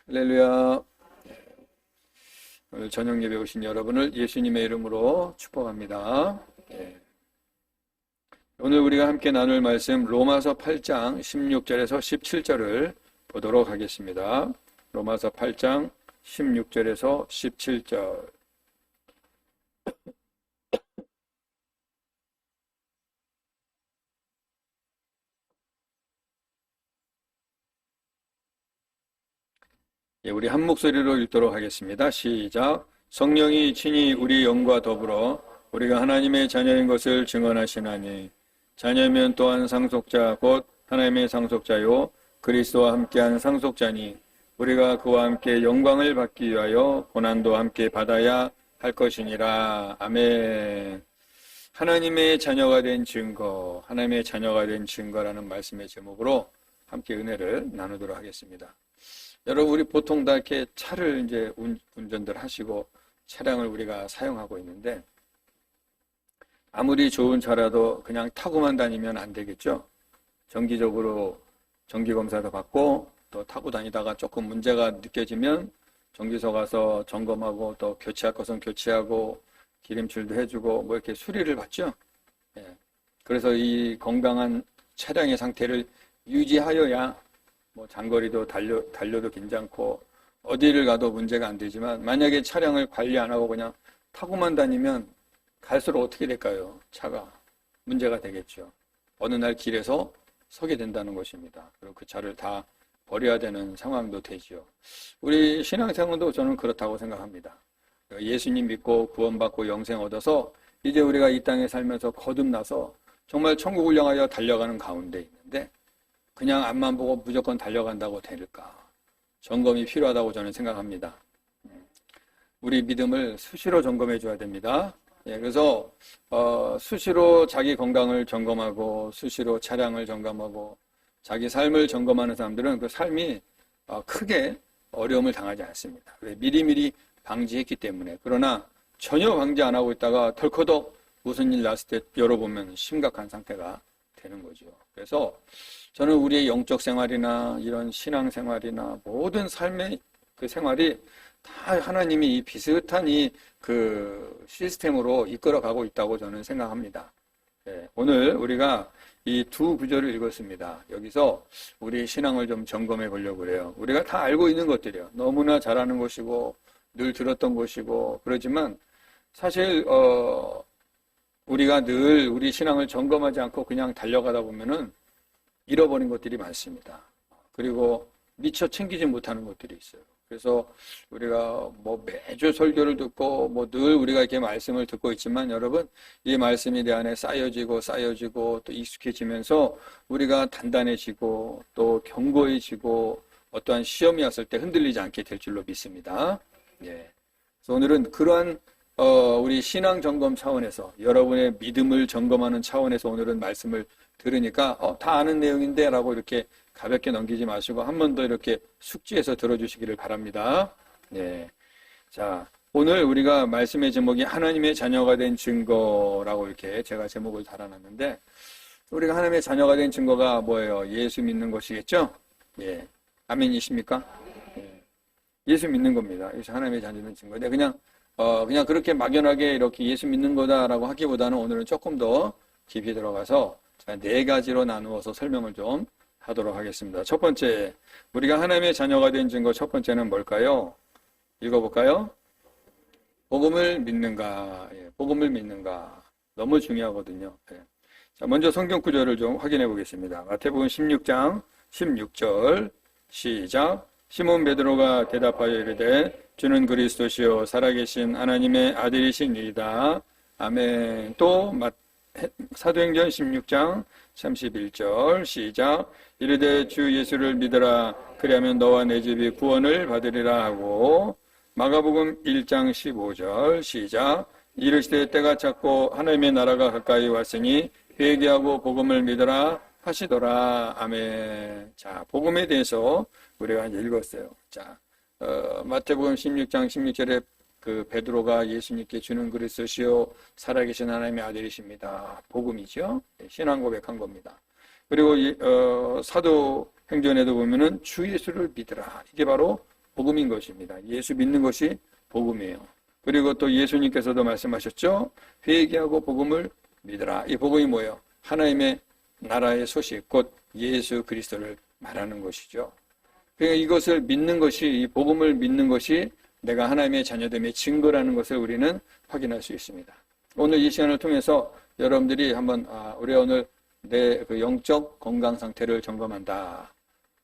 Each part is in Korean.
할렐루야. 오늘 저녁 예배 오신 여러분을 예수님의 이름으로 축복합니다. 오늘 우리가 함께 나눌 말씀 로마서 8장 16절에서 17절을 보도록 하겠습니다. 로마서 8장 16절에서 17절. 우리 한 목소리로 읽도록 하겠습니다. 시작. 성령이 친히 우리 영과 더불어 우리가 하나님의 자녀인 것을 증언하시나니 자녀면 또한 상속자 곧 하나님의 상속자요 그리스도와 함께한 상속자니 우리가 그와 함께 영광을 받기 위하여 고난도 함께 받아야 할 것이니라. 아멘. 하나님의 자녀가 된 증거, 하나님의 자녀가 된 증거라는 말씀의 제목으로 함께 은혜를 나누도록 하겠습니다. 여러분, 우리 보통 다 이렇게 차를 이제 운전들 하시고 차량을 우리가 사용하고 있는데 아무리 좋은 차라도 그냥 타고만 다니면 안 되겠죠. 정기적으로 정기검사도 받고 또 타고 다니다가 조금 문제가 느껴지면 정비소 가서 점검하고 또 교체할 것은 교체하고 기름칠도 해주고 뭐 이렇게 수리를 받죠. 그래서 이 건강한 차량의 상태를 유지하여야 뭐 장거리도 달려도 괜찮고 어디를 가도 문제가 안 되지만 만약에 차량을 관리 안 하고 그냥 타고만 다니면 갈수록 어떻게 될까요? 차가 문제가 되겠죠. 어느 날 길에서 서게 된다는 것입니다. 그리고 그 차를 다 버려야 되는 상황도 되죠. 우리 신앙생활도 저는 그렇다고 생각합니다. 예수님 믿고 구원받고 영생 얻어서 이제 우리가 이 땅에 살면서 거듭나서 정말 천국을 향하여 달려가는 가운데 있는데 그냥 앞만 보고 무조건 달려간다고 될까? 점검이 필요하다고 저는 생각합니다. 우리 믿음을 수시로 점검해 줘야 됩니다. 그래서 수시로 자기 건강을 점검하고 수시로 차량을 점검하고 자기 삶을 점검하는 사람들은 그 삶이 크게 어려움을 당하지 않습니다. 왜? 미리미리 방지했기 때문에. 그러나 전혀 방지 안 하고 있다가 덜커덕 무슨 일 났을 때 열어보면 심각한 상태가 되는 거죠. 그래서 저는 우리의 영적 생활이나 이런 신앙 생활이나 모든 삶의 그 생활이 다 하나님이 이 비슷한 그 시스템으로 이끌어가고 있다고 저는 생각합니다. 오늘 우리가 이 두 구절을 읽었습니다. 여기서 우리 신앙을 좀 점검해 보려고 그래요. 우리가 다 알고 있는 것들이에요. 너무나 잘 아는 것이고 늘 들었던 것이고 그러지만 사실 우리가 늘 우리 신앙을 점검하지 않고 그냥 달려가다 보면은 잃어버린 것들이 많습니다. 그리고 미처 챙기지 못하는 것들이 있어요. 그래서 우리가 뭐 매주 설교를 듣고 뭐 늘 우리가 이렇게 말씀을 듣고 있지만 여러분 이 말씀이 내 안에 쌓여지고 또 익숙해지면서 우리가 단단해지고 또 견고해지고 어떠한 시험이 왔을 때 흔들리지 않게 될 줄로 믿습니다. 그래서 오늘은 그러한 우리 신앙 점검 차원에서 여러분의 믿음을 점검하는 차원에서 오늘은 말씀을 들으니까 다 아는 내용인데 라고 이렇게 가볍게 넘기지 마시고 한 번 더 이렇게 숙지해서 들어주시기를 바랍니다. 자, 오늘 우리가 말씀의 제목이 하나님의 자녀가 된 증거라고 이렇게 제가 제목을 달아놨는데 우리가 하나님의 자녀가 된 증거가 뭐예요? 예수 믿는 것이겠죠? 아멘이십니까? 예수 믿는 겁니다. 그래서 하나님의 자녀는 증거인데 그냥 그렇게 막연하게 이렇게 예수 믿는 거다라고 하기보다는 오늘은 조금 더 깊이 들어가서 네 가지로 나누어서 설명을 좀 하도록 하겠습니다. 첫 번째, 우리가 하나님의 자녀가 된 증거 첫 번째는 뭘까요? 읽어볼까요? 복음을 믿는가? 복음을 믿는가? 너무 중요하거든요. 자, 먼저 성경 구절을 좀 확인해 보겠습니다. 마태복음 16장 16절 시작. 시몬 베드로가 대답하여 이르되 주는 그리스도시요 살아계신 하나님의 아들이시니이다. 아멘. 또 사도행전 16장 31절 시작. 이르되 주 예수를 믿으라. 그리하면 너와 내 집이 구원을 받으리라 하고 마가복음 1장 15절 시작. 이르시되 때가 찼고 하나님의 나라가 가까이 왔으니 회개하고 복음을 믿으라 하시더라. 아멘. 자, 복음에 대해서 우리가 읽었어요. 자, 마태복음 16장 16절에 그 베드로가 예수님께 주는 그리스도시요 살아계신 하나님의 아들이십니다. 복음이죠. 신앙 고백한 겁니다. 그리고 사도행전에도 보면은 주 예수를 믿으라. 이게 바로 복음인 것입니다. 예수 믿는 것이 복음이에요. 그리고 또 예수님께서도 말씀하셨죠. 회개하고 복음을 믿으라. 이 복음이 뭐예요? 하나님의 나라의 소식, 곧 예수 그리스도를 말하는 것이죠. 그러니까 이것을 믿는 것이, 이 복음을 믿는 것이 내가 하나님의 자녀됨의 증거라는 것을 우리는 확인할 수 있습니다. 오늘 이 시간을 통해서 여러분들이 한번 우리 오늘 내 그 영적 건강 상태를 점검한다.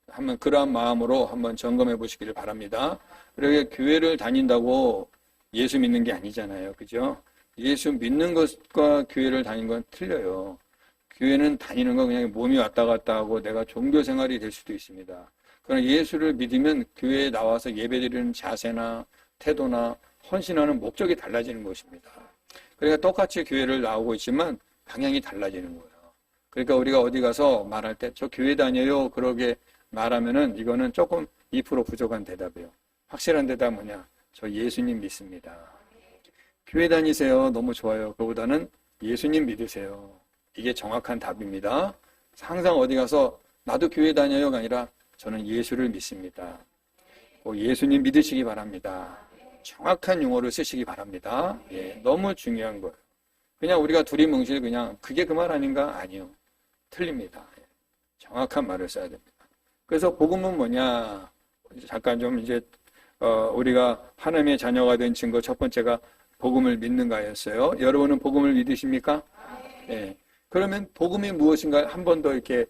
한번 그러한 마음으로 한번 점검해 보시기를 바랍니다. 그리고 교회를 다닌다고 예수 믿는 게 아니잖아요. 그죠? 예수 믿는 것과 교회를 다니는 건 틀려요. 교회는 다니는 건 그냥 몸이 왔다 갔다 하고 내가 종교 생활이 될 수도 있습니다. 그러나 예수를 믿으면 교회에 나와서 예배드리는 자세나 태도나 헌신하는 목적이 달라지는 것입니다. 그러니까 똑같이 교회를 나오고 있지만 방향이 달라지는 거예요. 그러니까 우리가 어디 가서 말할 때 저 교회 다녀요 그러게 말하면은 이거는 조금 2% 부족한 대답이에요. 확실한 대답 뭐냐? 저 예수님 믿습니다. 교회 다니세요. 너무 좋아요. 그보다는 예수님 믿으세요. 이게 정확한 답입니다. 항상 어디 가서 나도 교회 다녀요가 아니라 저는 예수를 믿습니다. 예수님 믿으시기 바랍니다. 정확한 용어를 쓰시기 바랍니다. 예, 너무 중요한 거예요. 그냥 우리가 두리뭉실 그냥 그게 그 말 아닌가? 아니요. 틀립니다. 예, 정확한 말을 써야 됩니다. 그래서 복음은 뭐냐? 잠깐 좀 이제 우리가 하나님의 자녀가 된 증거 첫 번째가 복음을 믿는가였어요. 여러분은 복음을 믿으십니까? 예. 그러면 복음이 무엇인가 한 번 더 이렇게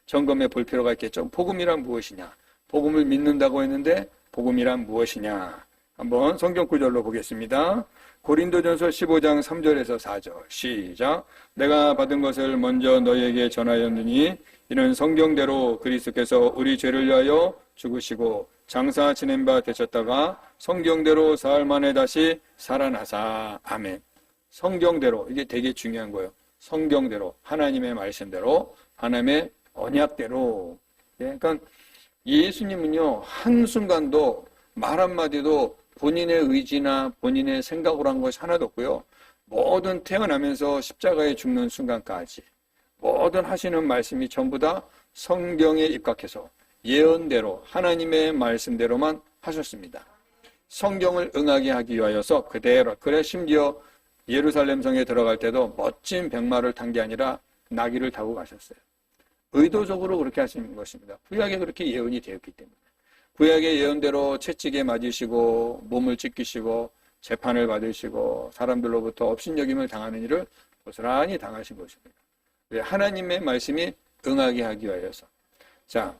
점검해 볼 필요가 있겠죠. 복음이란 무엇이냐? 복음을 믿는다고 했는데 복음이란 무엇이냐? 한번 성경 구절로 보겠습니다. 고린도전서 15장 3절에서 4절 시작. 내가 받은 것을 먼저 너희에게 전하였느니 이는 성경대로 그리스도께서 우리 죄를 위하여 죽으시고 장사 지낸 바 되셨다가 성경대로 사흘 만에 다시 살아나사. 아멘. 성경대로, 이게 되게 중요한 거예요. 성경대로, 하나님의 말씀대로, 하나님의 언약대로. 예, 그러니까 예수님은요 한순간도 말 한마디도 본인의 의지나 본인의 생각으로 한 것이 하나도 없고요. 모든 태어나면서 십자가에 죽는 순간까지 모든 하시는 말씀이 전부 다 성경에 입각해서 예언대로 하나님의 말씀대로만 하셨습니다. 성경을 응하게 하기 위하여서 그대로. 그래 심지어 예루살렘 성에 들어갈 때도 멋진 백마를 탄 게 아니라 나귀를 타고 가셨어요. 의도적으로 그렇게 하신 것입니다. 구약에 그렇게 예언이 되었기 때문에. 구약의 예언대로 채찍에 맞으시고 몸을 찢기시고 재판을 받으시고 사람들로부터 업신여김을 당하는 일을 고스란히 당하신 것입니다. 하나님의 말씀이 응하게 하기 위하여서. 자,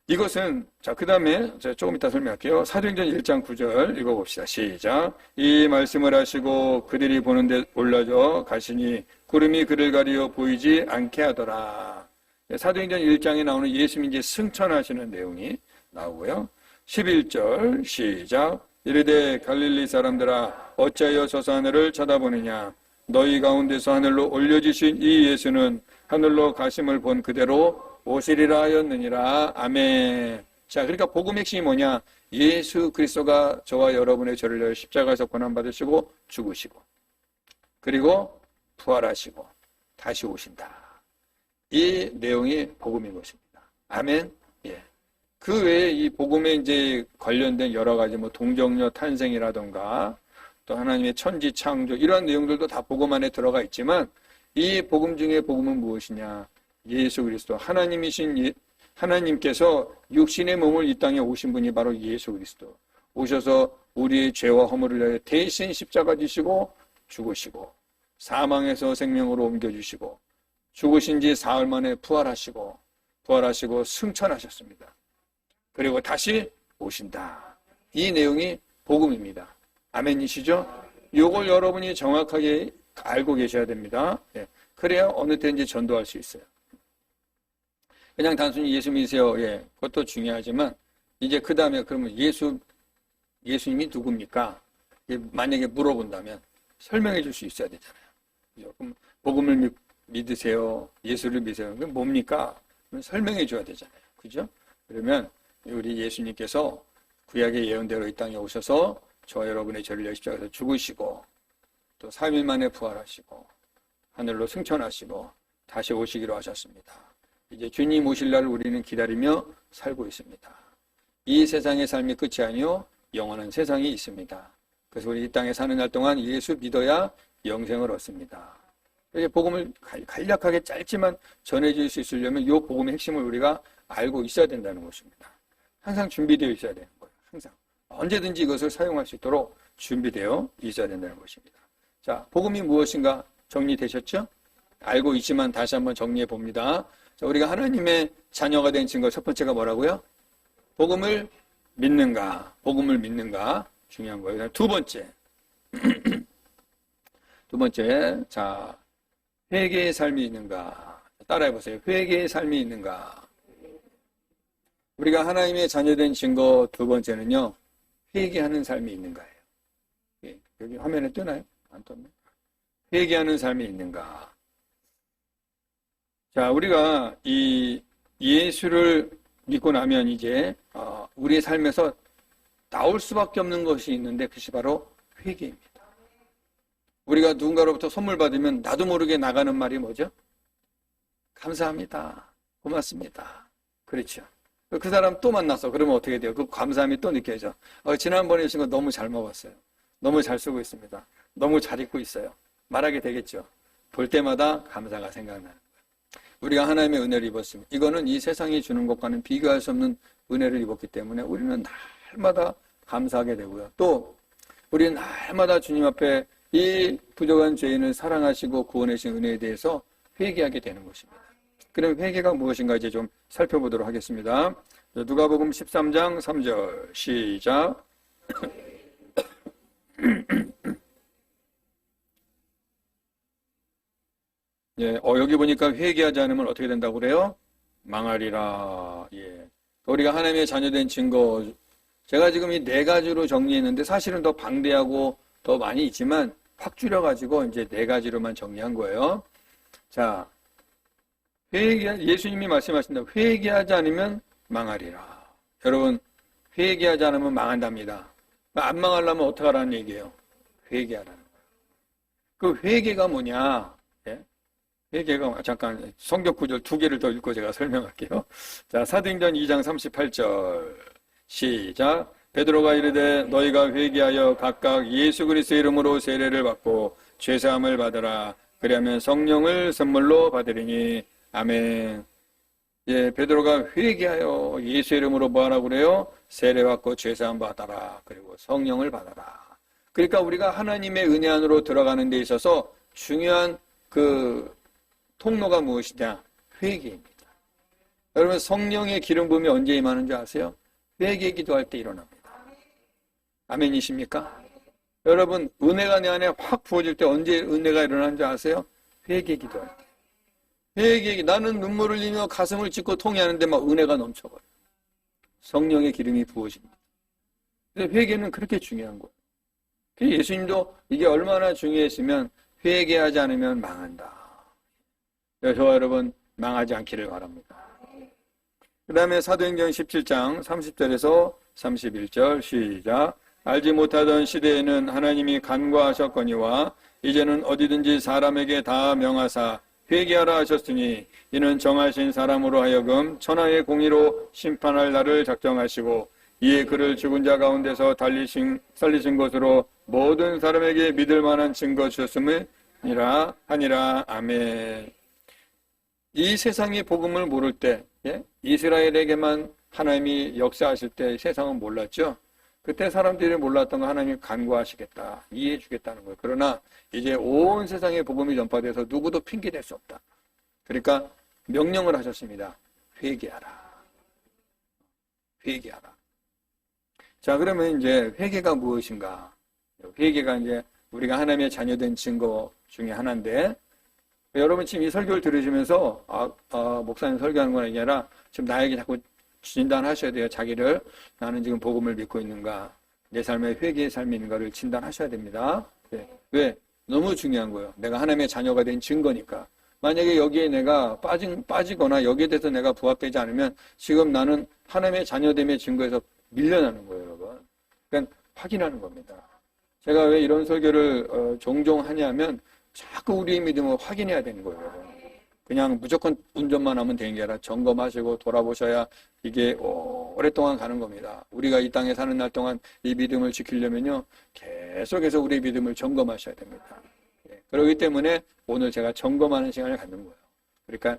이것은 그 다음에 조금 이따 설명할게요. 사도행전 1장 9절 읽어봅시다. 시작. 이 말씀을 하시고 그들이 보는 데 올라져 가시니 구름이 그를 가리어 보이지 않게 하더라. 사도행전 1장에 나오는 예수님이 이제 승천하시는 내용이 나오고요. 11절 시작. 이르되 갈릴리 사람들아 어찌하여 서서 하늘을 쳐다보느냐. 너희 가운데서 하늘로 올려지신 이 예수는 하늘로 가심을 본 그대로 오시리라 하였느니라. 아멘. 자, 그러니까 복음 핵심이 뭐냐? 예수 그리스도가 저와 여러분의 죄를 위하여 십자가에서 고난받으시고 죽으시고 그리고 부활하시고 다시 오신다. 이 내용이 복음인 것입니다. 아멘. 예. 그 외에 이 복음에 이제 관련된 여러 가지 동정녀 탄생이라던가 또 하나님의 천지 창조 이런 내용들도 다 복음 안에 들어가 있지만 이 복음 중에 복음은 무엇이냐? 예수 그리스도 하나님이신 하나님께서 육신의 몸을 이 땅에 오신 분이 바로 예수 그리스도. 오셔서 우리의 죄와 허물을 위하여 대신 십자가 지시고 죽으시고 사망에서 생명으로 옮겨주시고 죽으신 지 사흘 만에 부활하시고 승천하셨습니다. 그리고 다시 오신다. 이 내용이 복음입니다. 아멘이시죠? 이걸 여러분이 정확하게 알고 계셔야 됩니다. 예. 그래야 어느 때인지 전도할 수 있어요. 그냥 단순히 예수 믿으세요. 예. 그것도 중요하지만 이제 그 다음에 그러면 예수님이 누굽니까? 만약에 물어본다면 설명해 줄 수 있어야 되잖아요. 그럼 복음을 믿으세요. 예수를 믿으세요. 그럼 뭡니까? 설명해 줘야 되잖아요. 그죠? 그러면 우리 예수님께서 구약의 예언대로 이 땅에 오셔서 저와 여러분의 죄를 위하여 십자가에서 죽으시고 또 3일 만에 부활하시고 하늘로 승천하시고 다시 오시기로 하셨습니다. 이제 주님 오실 날을 우리는 기다리며 살고 있습니다. 이 세상의 삶이 끝이 아니요 영원한 세상이 있습니다. 그래서 우리 이 땅에 사는 날 동안 예수 믿어야 영생을 얻습니다. 이렇게 복음을 간략하게 짧지만 전해질 수 있으려면 이 복음의 핵심을 우리가 알고 있어야 된다는 것입니다. 항상 준비되어 있어야 되는 거예요. 항상 언제든지 이것을 사용할 수 있도록 준비되어 있어야 된다는 것입니다. 자, 복음이 무엇인가 정리되셨죠? 알고 있지만 다시 한번 정리해 봅니다. 자, 우리가 하나님의 자녀가 된 증거 첫 번째가 뭐라고요? 복음을 믿는가? 복음을 믿는가? 중요한 거예요. 두 번째. 두 번째. 자, 회개의 삶이 있는가? 따라해 보세요. 회개의 삶이 있는가? 우리가 하나님의 자녀된 증거 두 번째는요. 회개하는 삶이 있는가예요. 여기 화면에 뜨나요? 안 떴네. 회개하는 삶이 있는가? 자, 우리가 이 예수를 믿고 나면 이제 우리의 삶에서 나올 수밖에 없는 것이 있는데 그것이 바로 회개입니다. 우리가 누군가로부터 선물 받으면 나도 모르게 나가는 말이 뭐죠? 감사합니다. 고맙습니다. 그렇죠. 그 사람 또 만났어. 그러면 어떻게 돼요? 그 감사함이 또 느껴져. 지난번에 주신 거 너무 잘 먹었어요. 너무 잘 쓰고 있습니다. 너무 잘 입고 있어요. 말하게 되겠죠. 볼 때마다 감사가 생각나는 거예요. 우리가 하나님의 은혜를 입었습니다. 이거는 이 세상이 주는 것과는 비교할 수 없는 은혜를 입었기 때문에 우리는 날마다 감사하게 되고요. 또 우리는 날마다 주님 앞에 이 부족한 죄인을 사랑하시고 구원해 주신 은혜에 대해서 회개하게 되는 것입니다. 그럼 회개가 무엇인가 이제 좀 살펴보도록 하겠습니다. 누가복음 13장 3절 시작. 예, 여기 보니까 회개하지 않으면 어떻게 된다고 그래요? 망하리라. 예. 우리가 하나님의 자녀된 증거, 제가 지금 이 네 가지로 정리했는데 사실은 더 방대하고 더 많이 있지만 확 줄여가지고 이제 네 가지로만 정리한 거예요. 자, 예수님이 말씀하신다. 회개하지 않으면 망하리라. 여러분, 회개하지 않으면 망한답니다. 안 망하려면 어떻게 하라는 얘기예요? 회개하라는 거예요. 그 회개가 뭐냐? 예? 회개가, 잠깐, 성경 구절 두 개를 더 읽고 제가 설명할게요. 자, 사도행전 2장 38절. 시작. 베드로가 이르되 너희가 회개하여 각각 예수 그리스도의 이름으로 세례를 받고 죄사함을 받으라. 그리하면 성령을 선물로 받으리니. 아멘. 예, 베드로가 회개하여 예수 이름으로 뭐 하라고 그래요? 세례 받고 죄사함 받아라. 그리고 성령을 받아라. 그러니까 우리가 하나님의 은혜 안으로 들어가는 데 있어서 중요한 그 통로가 무엇이냐? 회개입니다. 여러분, 성령의 기름 부음이 언제 임하는 줄 아세요? 회개 기도할 때 일어납니다. 아멘이십니까? 여러분, 은혜가 내 안에 확 부어질 때 언제 은혜가 일어나는 줄 아세요? 회개 기도할 때. 나는 눈물을 흘리며 가슴을 찢고 통회하는데 막 은혜가 넘쳐버려요. 성령의 기름이 부어집니다. 그래서 회개는 그렇게 중요한 거예요. 그래서 예수님도 이게 얼마나 중요했으면 회개하지 않으면 망한다. 저와 여러분 망하지 않기를 바랍니다. 그 다음에 사도행전 17장 30절에서 31절 시작. 알지 못하던 시대에는 하나님이 간과하셨거니와 이제는 어디든지 사람에게 다 명하사 회개하라 하셨으니 이는 정하신 사람으로 하여금 천하의 공의로 심판할 날을 작정하시고 이에 그를 죽은 자 가운데서 살리신 것으로 모든 사람에게 믿을 만한 증거 주셨음이라 하니라. 아멘. 이 세상의 복음을 모를 때, 이스라엘에게만 하나님이 역사하실 때 세상은 몰랐죠. 그때 사람들이 몰랐던 거 하나님이 간구하시겠다, 이해해 주겠다는 거예요. 그러나 이제 온 세상의 복음이 전파돼서 누구도 핑계댈 수 없다. 그러니까 명령을 하셨습니다. 회개하라. 회개하라. 자, 그러면 이제 회개가 무엇인가? 회개가 이제 우리가 하나님의 자녀된 증거 중에 하나인데, 여러분 지금 이 설교를 들으시면서 목사님 설교하는 건 아니라 지금 나에게 자꾸 진단하셔야 돼요. 자기를 나는 지금 복음을 믿고 있는가, 내 삶에 회개의 삶이 있는가를 진단하셔야 됩니다. 네. 왜? 너무 중요한 거예요. 내가 하나님의 자녀가 된 증거니까. 만약에 여기에 내가 빠지거나 여기에 대해서 내가 부합되지 않으면 지금 나는 하나님의 자녀됨의 증거에서 밀려나는 거예요, 여러분. 그러니까 확인하는 겁니다. 제가 왜 이런 설교를 종종 하냐면 자꾸 우리의 믿음을 확인해야 되는 거예요, 여러분. 그냥 무조건 운전만 하면 되는 게 아니라 점검하시고 돌아보셔야 이게 오랫동안 가는 겁니다. 우리가 이 땅에 사는 날 동안 이 믿음을 지키려면요, 계속해서 우리의 믿음을 점검하셔야 됩니다. 그렇기 때문에 오늘 제가 점검하는 시간을 갖는 거예요. 그러니까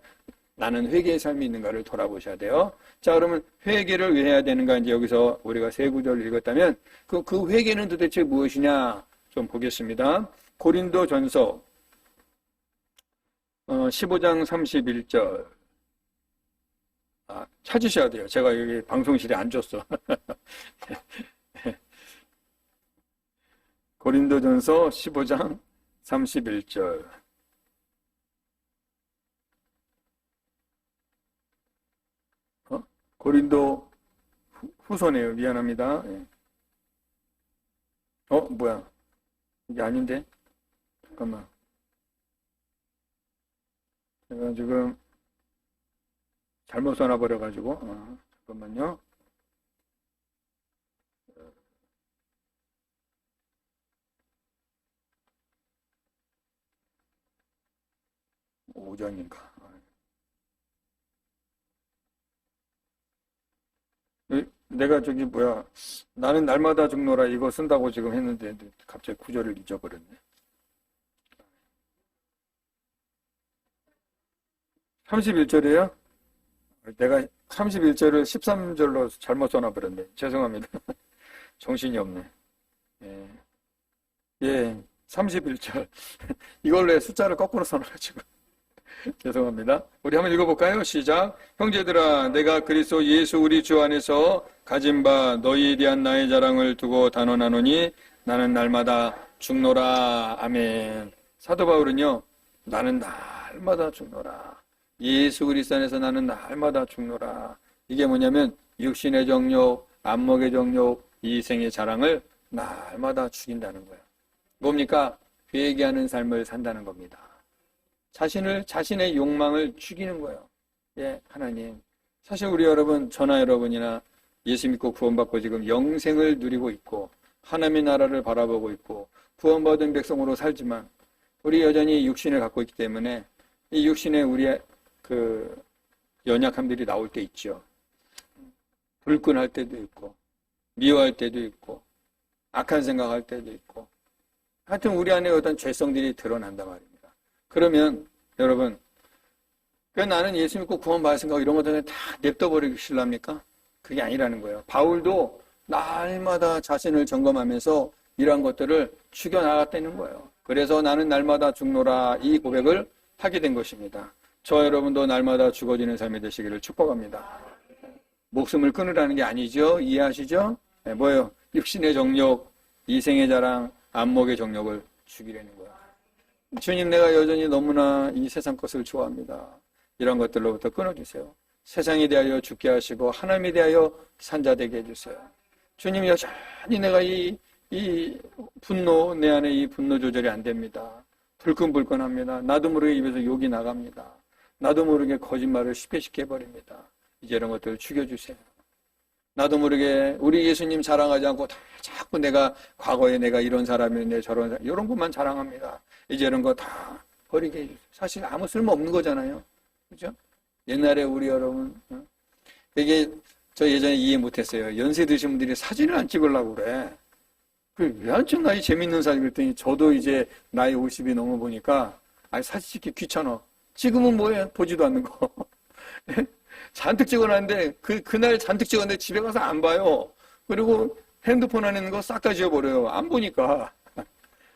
나는 회개의 삶이 있는가를 돌아보셔야 돼요. 자, 그러면 회개를 왜 해야 되는가? 이제 여기서 우리가 세 구절을 읽었다면 그 회개는 도대체 무엇이냐 좀 보겠습니다. 고린도전서 15장 31절. 찾으셔야 돼요. 제가 여기 방송실에 안 줬어. 고린도전서 15장 31절. 고린도 후서네요. 미안합니다. 뭐야. 이게 아닌데? 잠깐만. 제가 지금 잘못 써놔버려가지고, 잠깐만요. 오장인가. 내가 나는 날마다 죽노라 이거 쓴다고 지금 했는데 갑자기 구절을 잊어버렸네. 31절이에요? 내가 31절을 13절로 잘못 써놔버렸네. 죄송합니다. 정신이 없네. 예, 31절. 이걸로 숫자를 거꾸로 써놔가지고. 죄송합니다. 우리 한번 읽어볼까요? 시작. 형제들아, 내가 그리스도 예수 우리 주 안에서 가진 바 너희에 대한 나의 자랑을 두고 단언하노니 나는 날마다 죽노라. 아멘. 사도 바울은요, 나는 날마다 죽노라. 예수 그리스도 안에서 나는 날마다 죽노라. 이게 뭐냐면 육신의 정욕, 안목의 정욕, 이생의 자랑을 날마다 죽인다는 거예요. 뭡니까? 회개하는 삶을 산다는 겁니다. 자신의 욕망을 죽이는 거예요. 예, 하나님. 사실 우리 여러분, 저나 여러분이나 예수 믿고 구원받고 지금 영생을 누리고 있고 하나님의 나라를 바라보고 있고 구원받은 백성으로 살지만 우리 여전히 육신을 갖고 있기 때문에 이 육신에 우리의 그 연약함들이 나올 때 있죠. 불끈할 때도 있고 미워할 때도 있고 악한 생각할 때도 있고 하여튼 우리 안에 어떤 죄성들이 드러난단 말입니다. 그러면 여러분, 나는 예수 믿고 구원받을 생각 이런 것들은 다 냅둬버리실랍니까? 그게 아니라는 거예요. 바울도 날마다 자신을 점검하면서 이러한 것들을 죽여나갔다는 거예요. 그래서 나는 날마다 죽노라 이 고백을 하게 된 것입니다. 저 여러분도 날마다 죽어지는 삶이 되시기를 축복합니다. 목숨을 끊으라는 게 아니죠. 이해하시죠? 네, 뭐예요? 육신의 정욕, 이생의 자랑, 안목의 정욕을 죽이려는 거예요. 주님, 내가 여전히 너무나 이 세상 것을 좋아합니다. 이런 것들로부터 끊어주세요. 세상에 대하여 죽게 하시고 하나님에 대하여 산자되게 해주세요. 주님, 여전히 내가 이 분노, 내 안에 이 분노 조절이 안 됩니다. 불끈불끈합니다. 나도 모르게 입에서 욕이 나갑니다. 나도 모르게 거짓말을 쉽게 해버립니다. 이제 이런 것들을 죽여주세요. 나도 모르게 우리 예수님 자랑하지 않고 자꾸 내가 과거에 내가 이런 사람이었네 저런 사람 이런 것만 자랑합니다. 이제 이런 거 다 버리게 해주세요. 사실 아무 쓸모없는 거잖아요. 그죠? 옛날에 우리 여러분 이게 저 예전에 이해 못했어요. 연세 드신 분들이 사진을 안 찍으려고 그래. 왜 안 찍나? 이 재밌는 사진 그랬더니 저도 이제 나이 50이 넘어 보니까 사진 찍기 귀찮아. 찍으면 뭐해? 보지도 않는 거. 잔뜩 찍어놨는데 그날 잔뜩 찍었는데 집에 가서 안 봐요. 그리고 핸드폰 안에 있는 거 싹 다 지워버려요. 안 보니까.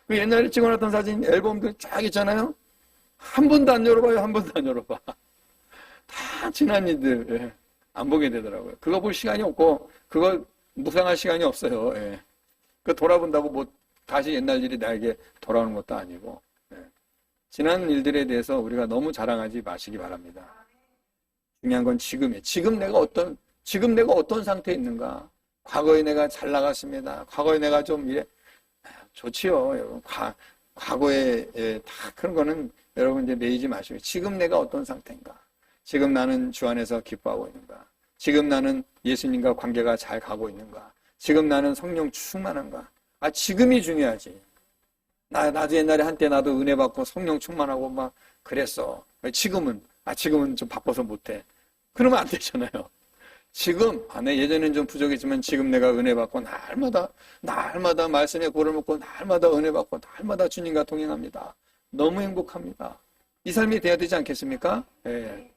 그 옛날에 찍어놨던 사진 앨범들 쫙 있잖아요. 한 번도 안 열어봐요. 한 번도 안 열어봐. 다 지난 일들 안 보게 되더라고요. 그거 볼 시간이 없고 그거 묵상할 시간이 없어요. 그 돌아본다고 뭐 다시 옛날 일이 나에게 돌아오는 것도 아니고 지난 일들에 대해서 우리가 너무 자랑하지 마시기 바랍니다. 중요한 건 지금이에요. 지금 내가 어떤 상태에 있는가? 과거에 내가 잘 나갔습니다. 과거에 내가 좀 이래 좋지요. 여러분. 과거에 다 그런 거는 여러분 이제 매이지 마시고 지금 내가 어떤 상태인가? 지금 나는 주 안에서 기뻐하고 있는가? 지금 나는 예수님과 관계가 잘 가고 있는가? 지금 나는 성령 충만한가? 지금이 중요하지. 나도 옛날에 한때 나도 은혜 받고 성령 충만하고 막 그랬어. 지금은 좀 바빠서 못해. 그러면 안 되잖아요. 지금, 예전엔 좀 부족했지만 지금 내가 은혜 받고 날마다 말씀에 고를 먹고 날마다 은혜 받고 날마다 주님과 동행합니다. 너무 행복합니다. 이 삶이 돼야 되지 않겠습니까? 예.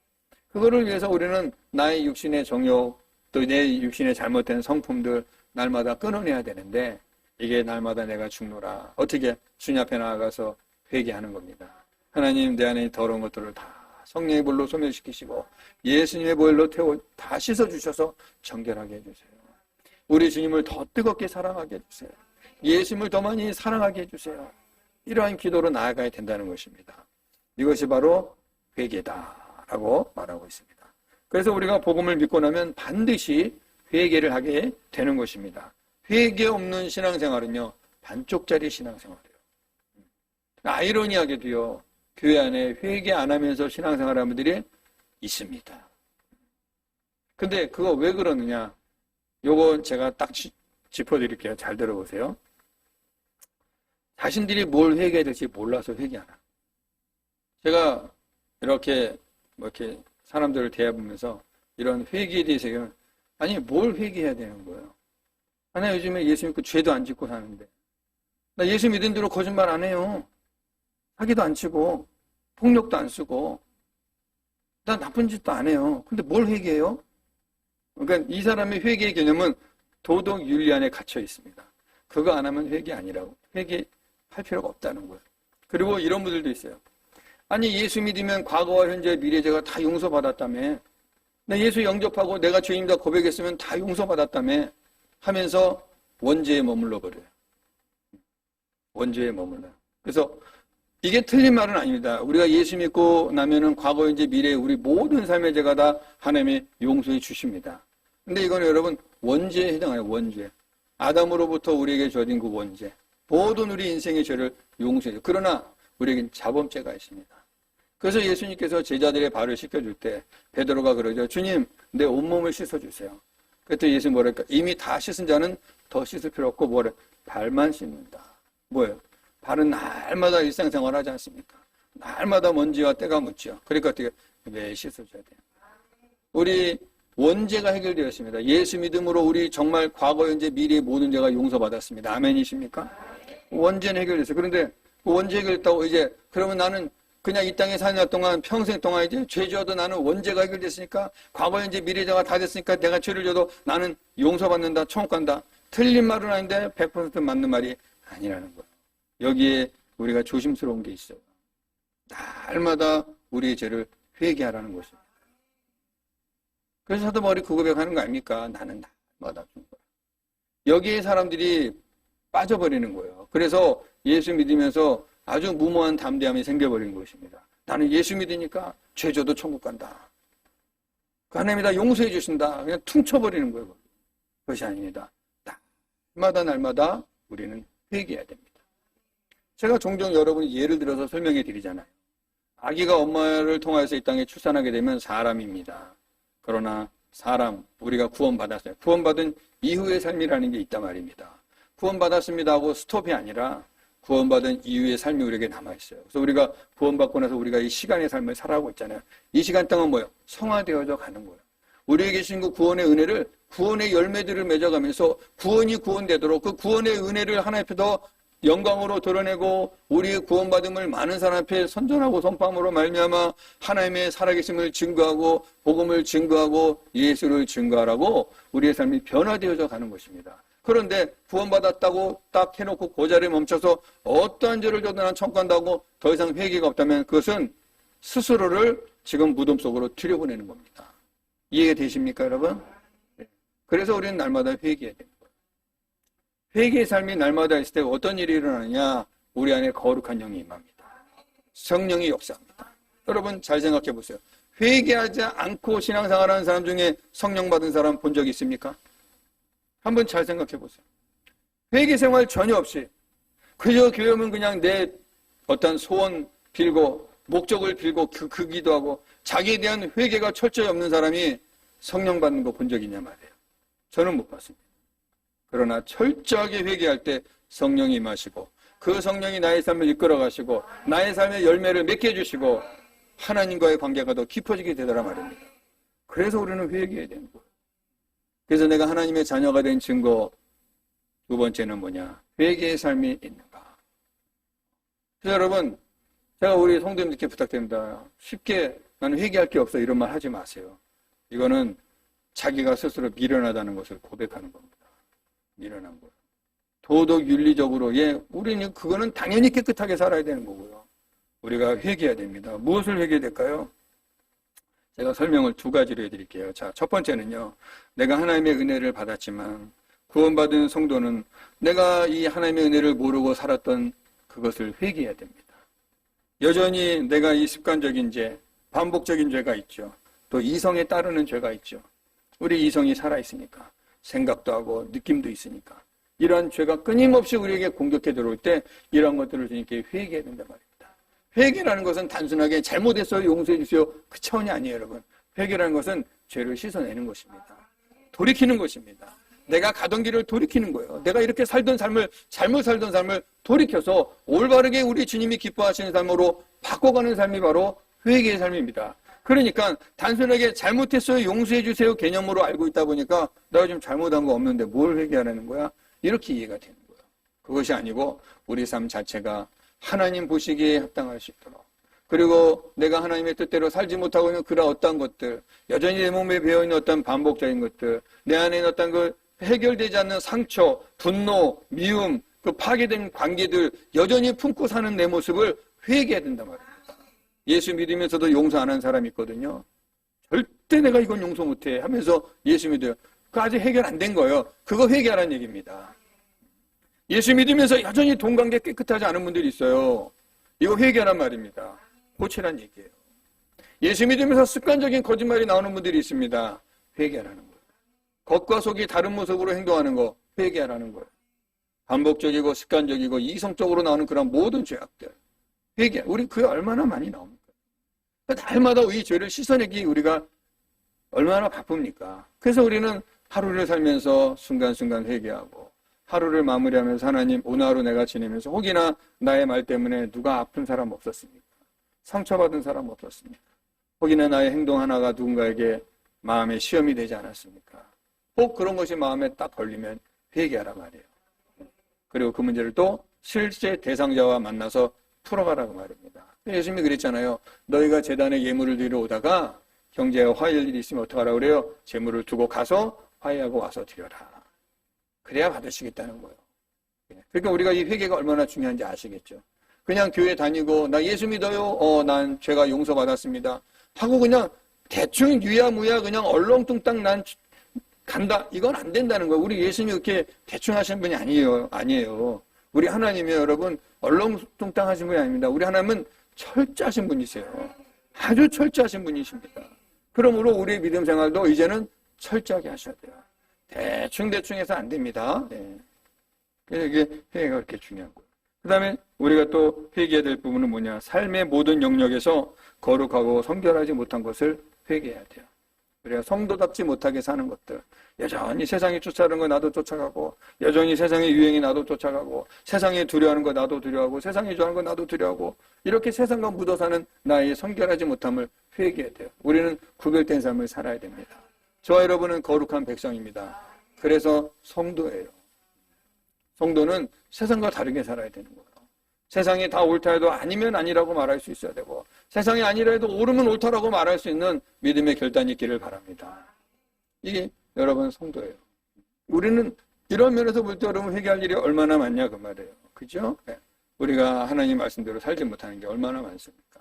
그거를 위해서 우리는 나의 육신의 정욕, 또 내 육신의 잘못된 성품들 날마다 끊어내야 되는데, 이게 날마다 내가 죽노라. 어떻게? 주님 앞에 나아가서 회개하는 겁니다. 하나님, 내 안에 더러운 것들을 다 성령의 불로 소멸시키시고 예수님의 보혈로 다 씻어주셔서 정결하게 해주세요. 우리 주님을 더 뜨겁게 사랑하게 해주세요. 예수님을 더 많이 사랑하게 해주세요. 이러한 기도로 나아가야 된다는 것입니다. 이것이 바로 회개다라고 말하고 있습니다. 그래서 우리가 복음을 믿고 나면 반드시 회개를 하게 되는 것입니다. 회개 없는 신앙생활은요, 반쪽짜리 신앙생활이에요. 아이러니하게도요, 교회 안에 회개 안 하면서 신앙생활하는 분들이 있습니다. 근데 그거 왜 그러느냐? 요거 제가 딱 짚어드릴게요. 잘 들어보세요. 자신들이 뭘 회개해야 될지 몰라서 회개하나. 제가 이렇게 사람들을 대해보면서 이런 회개에 대해서 아니, 뭘 회개해야 되는 거예요? 나 요즘에 예수 믿고 죄도 안 짓고 사는데, 나 예수 믿은 대로 거짓말 안 해요. 사기도 안 치고 폭력도 안 쓰고 나 나쁜 짓도 안 해요. 근데 뭘 회개해요? 그러니까 이 사람의 회개의 개념은 도덕 윤리 안에 갇혀 있습니다. 그거 안 하면 회개 아니라고. 회개할 필요가 없다는 거예요. 그리고 이런 분들도 있어요. 아니, 예수 믿으면 과거와 현재 미래 제가 다 용서받았다며, 나 예수 영접하고 내가 죄인이다 고백했으면 다 용서받았다며 하면서 원죄에 머물러 버려요. 원죄에 머물러요. 그래서 이게 틀린 말은 아닙니다. 우리가 예수 믿고 나면은 과거, 현재, 미래 우리 모든 삶의 죄가 다 하나님의 용서해 주십니다. 근데 이거는 여러분 원죄에 해당해요. 원죄. 아담으로부터 우리에게 주어진 그 원죄. 모든 우리 인생의 죄를 용서해 줘. 그러나 우리에겐 자범죄가 있습니다. 그래서 예수님께서 제자들의 발을 씻겨줄 때 베드로가 그러죠. 주님, 내 온몸을 씻어주세요. 그때 예수님 뭐랄까? 이미 다 씻은 자는 더 씻을 필요 없고 뭐래? 발만 씻는다. 뭐예요? 발은 날마다 일상생활 하지 않습니까? 날마다 먼지와 때가 묻죠. 그러니까 어떻게 매일 씻어줘야 돼요. 우리 원죄가 해결되었습니다. 예수 믿음으로 우리 정말 과거, 현재, 미래의 모든 죄가 용서받았습니다. 아멘이십니까? 원죄는 해결됐어요. 그런데 그 원죄 해결됐다고 이제 그러면 나는 그냥 이 땅에 사는 동안 평생 동안 이제 죄 지어도 나는 원죄가 해결됐으니까 과거, 현재, 미래 죄가 다 됐으니까 내가 죄를 져도 나는 용서받는다, 천국 간다. 틀린 말은 아닌데 100% 맞는 말이 아니라는 거예요. 여기에 우리가 조심스러운 게 있어요. 날마다 우리의 죄를 회개하라는 것입니다. 그래서 사도 바울이 그 고백하는 거 아닙니까? 나는 날마다 준 거야. 여기에 사람들이 빠져버리는 거예요. 그래서 예수 믿으면서 아주 무모한 담대함이 생겨버린 것입니다. 나는 예수 믿으니까 죄 져도 천국 간다. 하나님이 다 용서해 주신다. 그냥 퉁쳐버리는 거예요. 그것이 아닙니다. 날마다 우리는 회개해야 됩니다. 제가 종종 여러분이 예를 들어서 설명해 드리잖아요. 아기가 엄마를 통해서 이 땅에 출산하게 되면 사람입니다. 그러나 사람, 우리가 구원받았어요. 구원받은 이후의 삶이라는 게 있단 말입니다. 구원받았습니다 하고 스톱이 아니라 구원받은 이후의 삶이 우리에게 남아있어요. 그래서 우리가 구원받고 나서 우리가 이 시간의 삶을 살아가고 있잖아요. 이 시간 동안 뭐예요? 성화되어져 가는 거예요. 우리에게 주신 그 구원의 은혜를, 구원의 열매들을 맺어가면서 구원이 구원되도록 그 구원의 은혜를 하나님 앞에 더 영광으로 드러내고 우리의 구원받음을 많은 사람 앞에 선전하고 선포함으로 말미암아 하나님의 살아계심을 증거하고 복음을 증거하고 예수를 증거하라고 우리의 삶이 변화되어져 가는 것입니다. 그런데 구원받았다고 딱 해놓고 그 자리에 멈춰서 어떠한 죄를 져도 난 천국 간다고 더 이상 회개가 없다면 그것은 스스로를 지금 무덤 속으로 들여보내는 겁니다. 이해가 되십니까, 여러분? 그래서 우리는 날마다 회개해야 됩니다. 회개의 삶이 날마다 있을 때 어떤 일이 일어나느냐? 우리 안에 거룩한 영이 임합니다. 성령이 역사합니다. 여러분 잘 생각해 보세요. 회개하지 않고 신앙생활하는 사람 중에 성령 받은 사람 본 적 있습니까? 한번 잘 생각해 보세요. 회개 생활 전혀 없이 그저 교회 오면 그냥 내 어떤 소원 빌고 목적을 빌고 그 기도하고 자기에 대한 회개가 철저히 없는 사람이 성령 받는 거 본 적 있냐 말이에요. 저는 못 봤습니다. 그러나 철저하게 회개할 때 성령이 임하시고 그 성령이 나의 삶을 이끌어 가시고 나의 삶의 열매를 맺게 해주시고 하나님과의 관계가 더 깊어지게 되더라 말입니다. 그래서 우리는 회개해야 되는 거예요. 그래서 내가 하나님의 자녀가 된 증거 두 번째는 뭐냐? 회개의 삶이 있는가? 그래서 여러분, 제가 우리 성도님들께 부탁드립니다. 쉽게 나는 회개할 게 없어 이런 말 하지 마세요. 이거는 자기가 스스로 미련하다는 것을 고백하는 겁니다. 미련한 거예요. 도덕 윤리적으로 우리는 그거는 당연히 깨끗하게 살아야 되는 거고요. 우리가 회개해야 됩니다. 무엇을 회개해야 될까요? 제가 설명을 두 가지로 해드릴게요. 자, 첫 번째는요. 내가 하나님의 은혜를 받았지만 구원받은 성도는 내가 이 하나님의 은혜를 모르고 살았던 그것을 회개해야 됩니다. 여전히 내가 이 습관적인 죄, 반복적인 죄가 있죠. 또 이성에 따르는 죄가 있죠. 우리 이성이 살아있으니까 생각도 하고 느낌도 있으니까 이러한 죄가 끊임없이 우리에게 공격해 들어올 때 이러한 것들을 주님께 회개해야 된단 말입니다. 회개라는 것은 단순하게 잘못했어요 용서해 주세요 그 차원이 아니에요. 여러분, 회개라는 것은 죄를 씻어내는 것입니다. 돌이키는 것입니다. 내가 가던 길을 돌이키는 거예요. 내가 이렇게 살던 삶을, 잘못 살던 삶을 돌이켜서 올바르게 우리 주님이 기뻐하시는 삶으로 바꿔가는 삶이 바로 회개의 삶입니다. 그러니까 단순하게 잘못했어요 용서해 주세요 개념으로 알고 있다 보니까 내가 지금 잘못한 거 없는데 뭘 회개하라는 거야? 이렇게 이해가 되는 거예요. 그것이 아니고 우리 삶 자체가 하나님 보시기에 합당할 수 있도록, 그리고 내가 하나님의 뜻대로 살지 못하고 있는 그런 어떤 것들, 여전히 내 몸에 배어있는 어떤 반복적인 것들, 내 안에 있는 어떤 그 해결되지 않는 상처, 분노, 미움, 그 파괴된 관계들 여전히 품고 사는 내 모습을 회개해야 된단 말입니다. 예수 믿으면서도 용서 안 한 사람이 있거든요. 절대 내가 이건 용서 못해 하면서 예수 믿어요. 그거 아직 해결 안 된 거예요. 그거 회개하라는 얘기입니다. 예수 믿으면서 여전히 돈 관계 깨끗하지 않은 분들이 있어요. 이거 회개하란 말입니다. 고치란 얘기예요. 예수 믿으면서 습관적인 거짓말이 나오는 분들이 있습니다. 회개하라는 거예요. 겉과 속이 다른 모습으로 행동하는 거 회개하라는 거예요. 반복적이고 습관적이고 이성적으로 나오는 그런 모든 죄악들 회개. 우리 그게 얼마나 많이 나옵니까? 날마다 이 죄를 씻어내기 우리가 얼마나 바쁩니까? 그래서 우리는 하루를 살면서 순간순간 회개하고 하루를 마무리하면서 하나님 오늘 하루 내가 지내면서 혹이나 나의 말 때문에 누가 아픈 사람 없었습니까? 상처받은 사람 없었습니까? 혹이나 나의 행동 하나가 누군가에게 마음에 시험이 되지 않았습니까? 혹 그런 것이 마음에 딱 걸리면 회개하라 말이에요. 그리고 그 문제를 또 실제 대상자와 만나서 풀어가라고 말입니다. 예수님이 그랬잖아요. 너희가 제단에 예물을 드리러 오다가 형제와 화해할 일이 있으면 어떡하라 그래요? 제물을 두고 가서 화해하고 와서 드려라. 그래야 받으시겠다는 거예요. 그러니까 우리가 이 회개가 얼마나 중요한지 아시겠죠? 그냥 교회 다니고 나 예수 믿어요. 난 죄가 용서받았습니다. 하고 그냥 대충 유야무야 그냥 얼렁뚱땅 난 간다. 이건 안 된다는 거예요. 우리 예수님이 그렇게 대충 하시는 분이 아니에요. 우리 하나님이 여러분 얼렁뚱땅 하신 분이 아닙니다. 우리 하나님은 철저하신 분이세요. 아주 철저하신 분이십니다. 그러므로 우리의 믿음 생활도 이제는 철저하게 하셔야 돼요. 대충 해서 안 됩니다. 네. 그래서 이게 회개가 그렇게 중요한 거예요. 그 다음에 우리가 또 회개해야 될 부분은 뭐냐? 삶의 모든 영역에서 거룩하고 성결하지 못한 것을 회개해야 돼요. 그래야 성도답지 못하게 사는 것들, 여전히 세상이 쫓아가는 거 나도 쫓아가고, 여전히 세상의 유행이 나도 쫓아가고, 세상이 두려워하는 거 나도 두려워하고, 세상이 좋아하는 거 나도 두려워하고, 이렇게 세상과 묻어 사는 나의 성결하지 못함을 회개해야 돼요. 우리는 구별된 삶을 살아야 됩니다. 저와 여러분은 거룩한 백성입니다. 그래서 성도예요. 성도는 세상과 다르게 살아야 되는 거예요. 세상이 다 옳다 해도 아니면 아니라고 말할 수 있어야 되고, 세상이 아니라 해도 옳으면 옳다라고 말할 수 있는 믿음의 결단이 있기를 바랍니다. 이게 여러분 성도예요. 우리는 이런 면에서 볼 때 여러분 회개할 일이 얼마나 많냐 그 말이에요. 그죠? 네. 우리가 하나님 말씀대로 살지 못하는 게 얼마나 많습니까?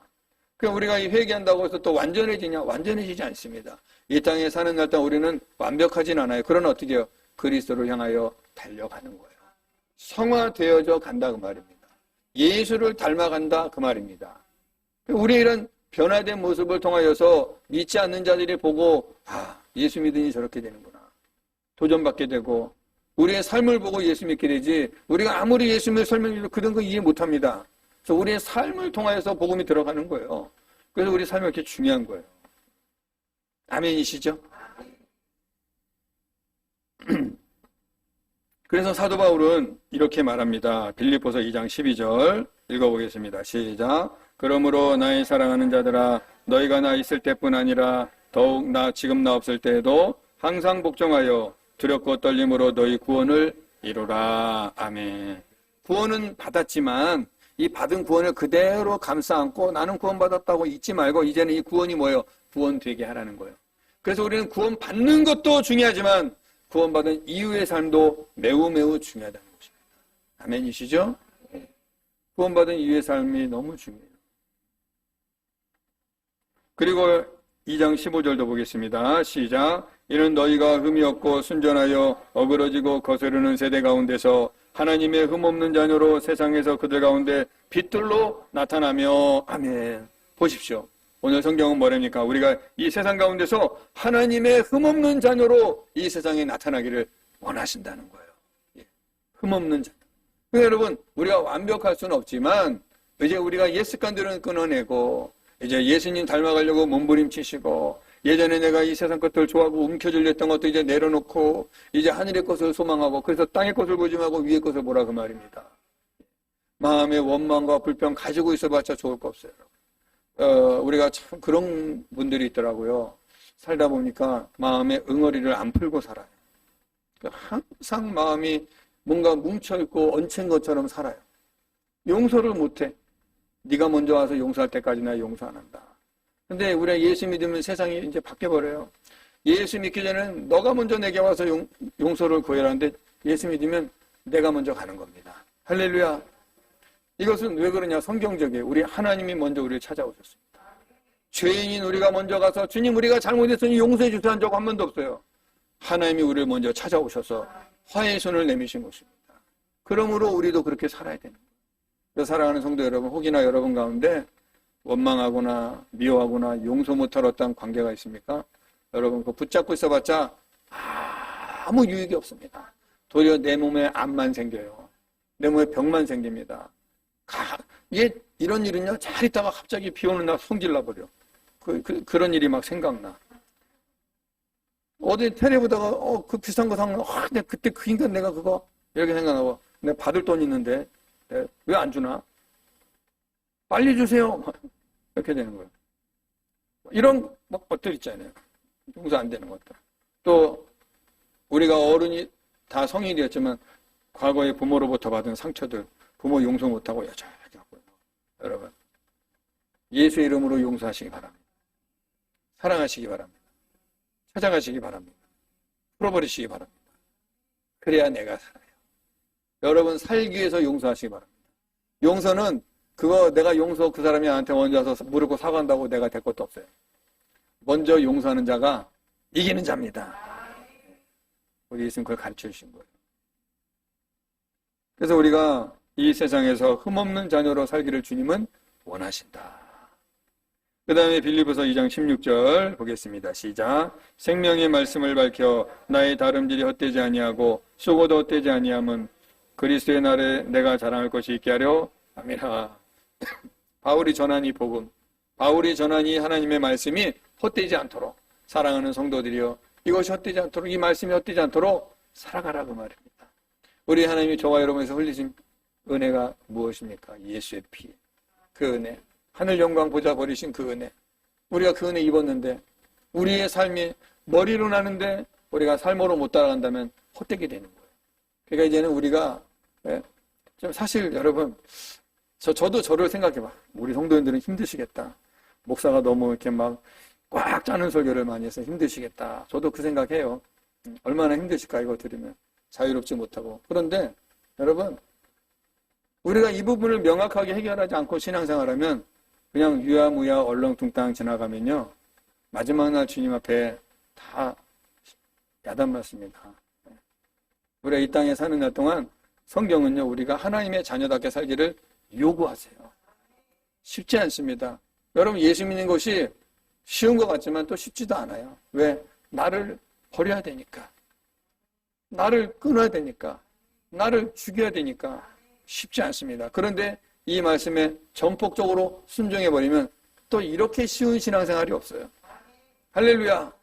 그러니까 우리가 이 회개한다고 해서 또 완전해지냐? 완전해지지 않습니다. 이 땅에 사는 날 동안 우리는 완벽하진 않아요. 그러나 어떻게 해요? 그리스도를 향하여 달려가는 거예요. 성화되어져 간다 그 말입니다. 예수를 닮아간다 그 말입니다. 우리 이런 변화된 모습을 통하여서 믿지 않는 자들이 보고 예수 믿으니 저렇게 되는구나. 도전받게 되고 우리의 삶을 보고 예수 믿게 되지 우리가 아무리 예수님을 설명해도 그런 거 이해 못합니다. 그래서 우리의 삶을 통하여서 복음이 들어가는 거예요. 그래서 우리 삶이 이렇게 중요한 거예요. 아멘이시죠? 그래서 사도 바울은 이렇게 말합니다. 빌립보서 2장 12절 읽어보겠습니다. 시작. 그러므로 나의 사랑하는 자들아 너희가 나 있을 때뿐 아니라 더욱 지금 나 없을 때에도 항상 복종하여 두렵고 떨림으로 너희 구원을 이루라. 아멘. 구원은 받았지만 이 받은 구원을 그대로 감싸 안고 나는 구원받았다고 잊지 말고 이제는 이 구원이 뭐예요? 구원되게 하라는 거예요. 그래서 우리는 구원받는 것도 중요하지만 구원받은 이후의 삶도 매우 매우 중요하다는 것입니다. 아멘이시죠? 구원받은 이후의 삶이 너무 중요해요. 그리고 2장 15절도 보겠습니다. 시작. 이는 너희가 흠이 없고 순전하여 어그러지고 거스르는 세대 가운데서 하나님의 흠없는 자녀로 세상에서 그들 가운데 빛들로 나타나며. 아멘. 보십시오. 오늘 성경은 뭐랍니까? 우리가 이 세상 가운데서 하나님의 흠없는 자녀로 이 세상에 나타나기를 원하신다는 거예요. 흠없는 자녀. 그러니까 여러분, 우리가 완벽할 수는 없지만 이제 우리가 옛 습관들은 끊어내고 이제 예수님 닮아가려고 몸부림치시고 예전에 내가 이 세상 것들 좋아하고 움켜쥐려 했던 것도 이제 내려놓고 이제 하늘의 것을 소망하고 그래서 땅의 것을 보지 말고 위의 것을 보라 그 말입니다. 마음의 원망과 불평 가지고 있어봤자 좋을 거 없어요. 우리가 참 그런 분들이 있더라고요. 살다 보니까 마음의 응어리를 안 풀고 살아요. 항상 마음이 뭔가 뭉쳐있고 얹힌 것처럼 살아요. 용서를 못해. 네가 먼저 와서 용서할 때까지 나 용서 안 한다. 근데 우리가 예수 믿으면 세상이 이제 바뀌어버려요. 예수 믿기 전에는 너가 먼저 내게 와서 용서를 구해라는데 예수 믿으면 내가 먼저 가는 겁니다. 할렐루야. 이것은 왜 그러냐? 성경적이에요. 우리 하나님이 먼저 우리를 찾아오셨습니다. 죄인인 우리가 먼저 가서 주님 우리가 잘못했으니 용서해 주세요 한 적 한 번도 없어요. 하나님이 우리를 먼저 찾아오셔서 화해의 손을 내미신 것입니다. 그러므로 우리도 그렇게 살아야 되는 거예요. 그래서 사랑하는 성도 여러분, 혹이나 여러분 가운데 원망하거나 미워하거나 용서 못할 어떤 관계가 있습니까? 여러분 그거 붙잡고 있어봤자 아무 유익이 없습니다. 도리어 내 몸에 암만 생겨요. 내 몸에 병만 생깁니다. 이게 이런 일은요, 잘 있다가 갑자기 비 오는 날 성질나 버려. 그런 일이 막 생각나. 어디 테레 보다가 그 비싼 거 산 거, 내가 그때 그 인간 내가 그거 이렇게 생각하고 내가 받을 돈 있는데 왜 안 주나? 빨리 주세요. 이렇게 되는 거예요. 이런 것들 있잖아요. 용서 안 되는 것들. 또 우리가 어른이 다 성인이 되었지만 과거에 부모로부터 받은 상처들, 부모 용서 못하고 여전히 갖고 여러분 예수의 이름으로 용서하시기 바랍니다. 사랑하시기 바랍니다. 찾아가시기 바랍니다. 풀어버리시기 바랍니다. 그래야 내가 살아요. 여러분 살기 위해서 용서하시기 바랍니다. 용서는 그거 내가 용서 그 사람이 나한테 먼저 와서 무릎 꿇고 사과한다고 내가 될 것도 없어요. 먼저 용서하는 자가 이기는 자입니다. 우리 예수님 그걸 가르쳐 주신 거예요. 그래서 우리가 이 세상에서 흠없는 자녀로 살기를 주님은 원하신다. 그 다음에 빌립보서 2장 16절 보겠습니다. 시작. 생명의 말씀을 밝혀 나의 다름질이 헛되지 아니하고 수고도 헛되지 아니함은 그리스도의 날에 내가 자랑할 것이 있게 하려 함이라. 바울이 전한 이 복음, 바울이 전한 이 하나님의 말씀이 헛되지 않도록 사랑하는 성도들이여 이것이 헛되지 않도록 이 말씀이 헛되지 않도록 살아가라 그 말입니다. 우리 하나님이 저와 여러분에서 흘리신 은혜가 무엇입니까? 예수의 피, 그 은혜, 하늘 영광 보좌 버리신 그 은혜. 우리가 그 은혜 입었는데 우리의 삶이 머리로 나는데 우리가 삶으로 못 따라간다면 헛되게 되는 거예요. 그러니까 이제는 우리가 좀 사실 여러분 저도 저를 생각해봐. 우리 성도님들은 힘드시겠다. 목사가 너무 이렇게 막 꽉 짜는 설교를 많이 해서 힘드시겠다. 저도 그 생각해요. 얼마나 힘드실까 이거 들으면. 자유롭지 못하고. 그런데 여러분 우리가 이 부분을 명확하게 해결하지 않고 신앙생활하면 그냥 유야무야 얼렁뚱땅 지나가면요 마지막 날 주님 앞에 다 야단맞습니다. 우리가 이 땅에 사는 날 동안 성경은요 우리가 하나님의 자녀답게 살기를 요구하세요. 쉽지 않습니다. 여러분 예수 믿는 것이 쉬운 것 같지만 또 쉽지도 않아요. 왜? 나를 버려야 되니까, 나를 끊어야 되니까, 나를 죽여야 되니까 쉽지 않습니다. 그런데 이 말씀에 전폭적으로 순종해버리면 또 이렇게 쉬운 신앙생활이 없어요. 할렐루야.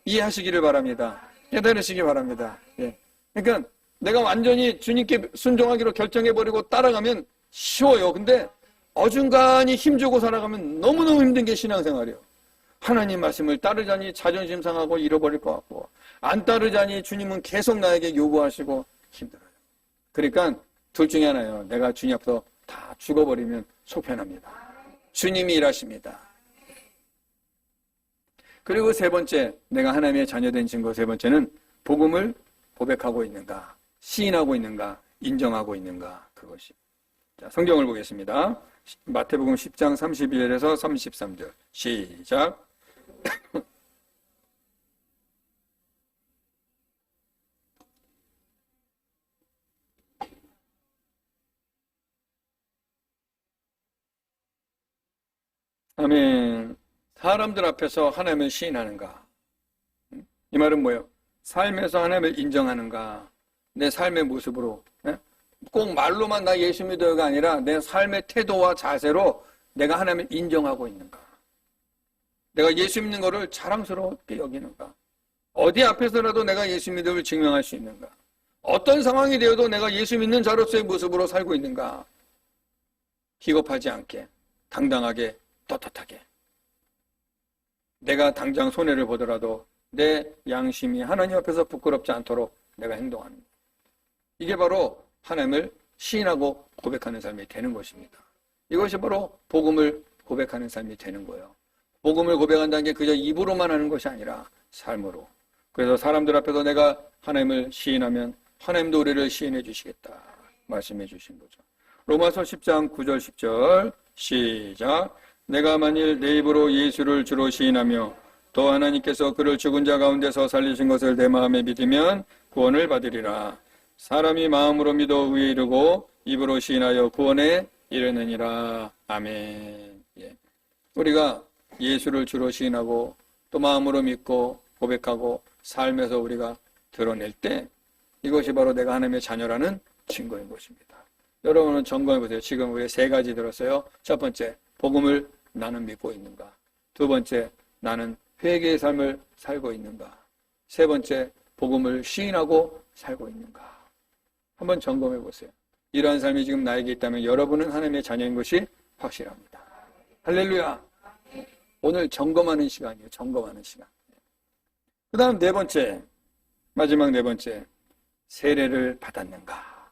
이해하시기를 바랍니다. 깨달으시기 바랍니다. 예. 그러니까 내가 완전히 주님께 순종하기로 결정해버리고 따라가면 쉬워요. 근데 어중간히 힘주고 살아가면 너무너무 힘든 게 신앙생활이에요. 하나님 말씀을 따르자니 자존심 상하고 잃어버릴 것 같고, 안 따르자니 주님은 계속 나에게 요구하시고 힘들어요. 그러니까 둘 중에 하나예요. 내가 주님 앞에서 다 죽어버리면 속편합니다. 주님이 일하십니다. 그리고 세 번째, 내가 하나님의 자녀된 증거 세 번째는 복음을 고백하고 있는가, 시인하고 있는가, 인정하고 있는가, 그것이. 자, 성경을 보겠습니다. 마태복음 10장 32절에서 33절. 시작. 아멘. 사람들 앞에서 하나님을 시인하는가? 이 말은 뭐예요? 삶에서 하나님을 인정하는가? 내 삶의 모습으로, 꼭 말로만 나 예수 믿어요가 아니라 내 삶의 태도와 자세로 내가 하나님을 인정하고 있는가? 내가 예수 믿는 것을 자랑스럽게 여기는가? 어디 앞에서라도 내가 예수 믿음을 증명할 수 있는가? 어떤 상황이 되어도 내가 예수 믿는 자로서의 모습으로 살고 있는가? 기겁하지 않게, 당당하게, 떳떳하게. 내가 당장 손해를 보더라도 내 양심이 하나님 앞에서 부끄럽지 않도록 내가 행동하는 것. 이게 바로 하나님을 시인하고 고백하는 삶이 되는 것입니다. 이것이 바로 복음을 고백하는 삶이 되는 거예요. 복음을 고백한다는 게 그저 입으로만 하는 것이 아니라 삶으로. 그래서 사람들 앞에서 내가 하나님을 시인하면 하나님도 우리를 시인해 주시겠다 말씀해 주신 거죠. 로마서 10장 9절 10절 시작. 내가 만일 내 입으로 예수를 주로 시인하며 또 하나님께서 그를 죽은 자 가운데서 살리신 것을 내 마음에 믿으면 구원을 받으리라. 사람이 마음으로 믿어 의에 이르고 입으로 시인하여 구원에 이르느니라. 아멘. 예. 우리가 예수를 주로 시인하고 또 마음으로 믿고 고백하고 삶에서 우리가 드러낼 때 이것이 바로 내가 하나님의 자녀라는 증거인 것입니다. 여러분은 점검해 보세요. 지금 우리 세 가지 들었어요. 첫 번째, 복음을 나는 믿고 있는가? 두 번째, 나는 회개의 삶을 살고 있는가? 세 번째, 복음을 시인하고 살고 있는가? 한번 점검해 보세요. 이러한 삶이 지금 나에게 있다면 여러분은 하나님의 자녀인 것이 확실합니다. 할렐루야. 오늘 점검하는 시간이에요. 점검하는 시간. 그 다음 네 번째, 마지막 네 번째, 세례를 받았는가?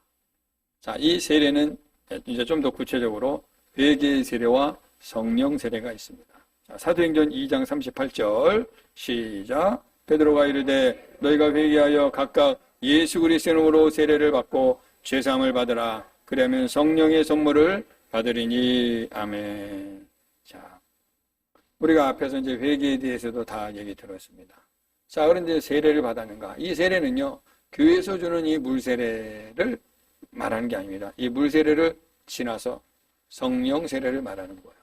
자, 이 세례는 이제 좀 더 구체적으로 회개의 세례와 성령 세례가 있습니다. 자, 사도행전 2장 38절 시작. 베드로가 이르되 너희가 회개하여 각각 예수 그리스도의 이름으로 세례를 받고 죄사함을 받으라. 그러면 성령의 선물을 받으리니. 아멘. 자, 우리가 앞에서 이제 회개에 대해서도 다 얘기 들었습니다. 자, 그런데 세례를 받았는가? 이 세례는요, 교회에서 주는 이 물세례를 말하는 게 아닙니다. 이 물세례를 지나서 성령 세례를 말하는 거예요.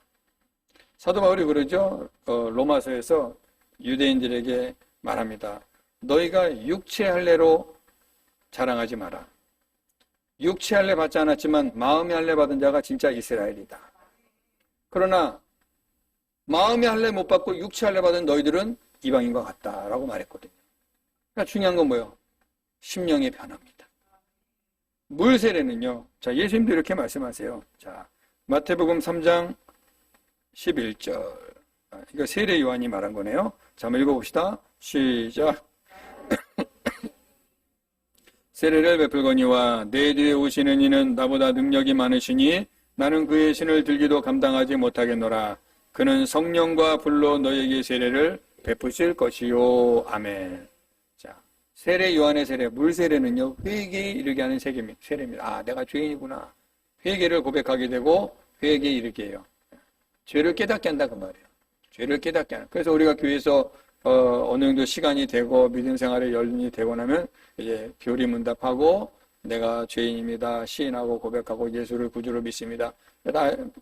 사도 바울이 그러죠. 로마서에서 유대인들에게 말합니다. 너희가 육체 할례로 자랑하지 마라. 육체 할례 받지 않았지만 마음의 할례 받은 자가 진짜 이스라엘이다. 그러나 마음의 할례 못 받고 육체 할례 받은 너희들은 이방인과 같다라고 말했거든요. 그러니까 중요한 건 뭐예요? 심령의 변화입니다. 물세례는요. 자, 예수님도 이렇게 말씀하세요. 자, 마태복음 3장 11절. 이거 세례 요한이 말한 거네요. 자, 한번 읽어봅시다. 시작. 세례를 베풀거니와 내 뒤에 오시는 이는 나보다 능력이 많으시니 나는 그의 신을 들기도 감당하지 못하겠노라. 그는 성령과 불로 너에게 세례를 베푸실 것이요. 아멘. 자, 세례 요한의 세례, 물세례는요, 회개에 이르게 하는 세례입니다. 아, 내가 죄인이구나. 회개를 고백하게 되고 회개에 이르게 해요. 죄를 깨닫게 한다 그 말이에요. 죄를 깨닫게 하는. 그래서 우리가 교회에서 어느 정도 시간이 되고 믿음 생활에 연륜이 되고 나면 이제 교리문답하고 내가 죄인입니다. 시인하고 고백하고 예수를 구주로 믿습니다.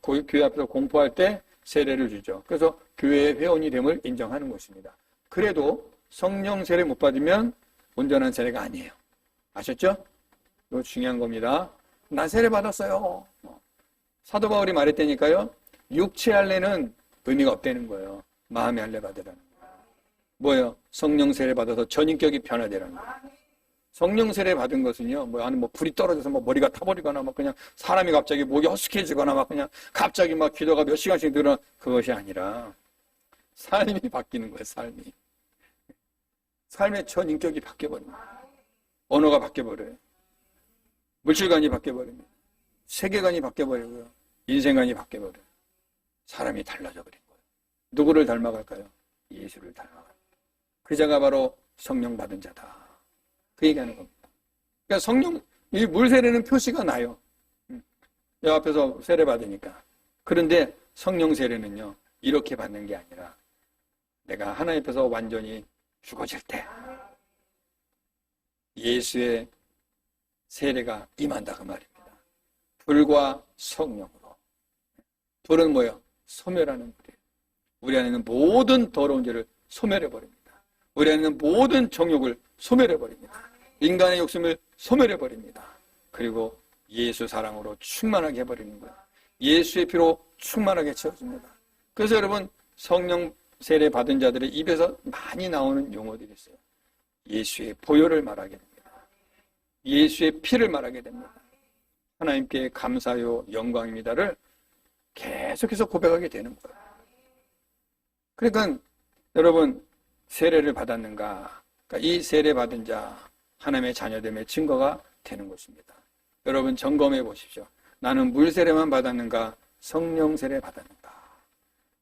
교회 앞에서 공포할 때 세례를 주죠. 그래서 교회의 회원이 됨을 인정하는 것입니다. 그래도 성령 세례 못 받으면 온전한 세례가 아니에요. 아셨죠? 이거 중요한 겁니다. 나 세례 받았어요. 사도 바울이 말했다니까요. 육체 할례는 의미가 없다는 거예요. 마음의 할례 받으라는 거예요. 뭐예요? 성령 세례 받아서 전인격이 변화되라는 거예요. 성령 세례 받은 것은요, 뭐 불이 떨어져서 머리가 타버리거나 그냥 사람이 갑자기 목이 허스키해지거나 그냥 갑자기 기도가 몇 시간씩 늘어 그것이 아니라 삶이 바뀌는 거예요, 삶이. 삶의 전 인격이 바뀌어버립니다. 언어가 바뀌어버려요. 물질관이 바뀌어버립니다. 세계관이 바뀌어버리고요. 인생관이 바뀌어버려요. 사람이 달라져 버린 거예요. 누구를 닮아갈까요? 예수를 닮아가요. 그 자가 바로 성령 받은 자다. 그 얘기하는 겁니다. 그러니까 성령, 이 물세례는 표시가 나요. 여 앞에서 세례 받으니까. 그런데 성령 세례는요, 이렇게 받는 게 아니라 내가 하나님 앞에서 완전히 죽어질 때 예수의 세례가 임한다 그 말입니다. 불과 성령으로. 불은 뭐예요? 소멸하는 불이에요. 우리 안에는 모든 더러운 죄를 소멸해버립니다. 우리 안에는 모든 정욕을 소멸해버립니다. 인간의 욕심을 소멸해버립니다. 그리고 예수 사랑으로 충만하게 해버리는 거예요. 예수의 피로 충만하게 채워집니다. 그래서 여러분, 성령 세례 받은 자들의 입에서 많이 나오는 용어들이 있어요. 예수의 보혈을 말하게 됩니다. 예수의 피를 말하게 됩니다. 하나님께 감사요 영광입니다를 계속해서 고백하게 되는 거예요. 그러니까 여러분, 세례를 받았는가? 그러니까 이 세례 받은 자 하나님의 자녀됨의 증거가 되는 것입니다. 여러분 점검해 보십시오. 나는 물 세례만 받았는가? 성령 세례 받았는가?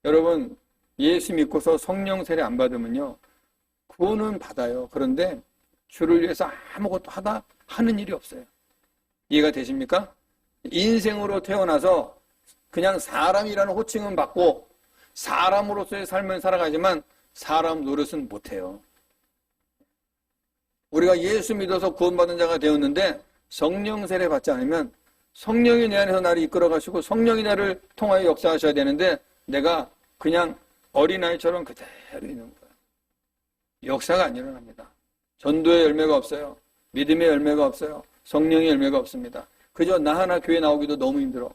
여러분 예수 믿고서 성령 세례 안 받으면요, 구원은 받아요. 그런데 주를 위해서 아무것도 하는 일이 없어요. 이해가 되십니까? 인생으로 태어나서 그냥 사람이라는 호칭은 받고 사람으로서의 삶을 살아가지만 사람 노릇은 못해요. 우리가 예수 믿어서 구원받은 자가 되었는데 성령 세례 받지 않으면 성령이 내 안에서 나를 이끌어 가시고 성령이 나를 통하여 역사하셔야 되는데 내가 그냥 어린아이처럼 그대로 있는 거예요. 역사가 안 일어납니다. 전도의 열매가 없어요. 믿음의 열매가 없어요. 성령의 열매가 없습니다. 그저 나 하나 교회 나오기도 너무 힘들어.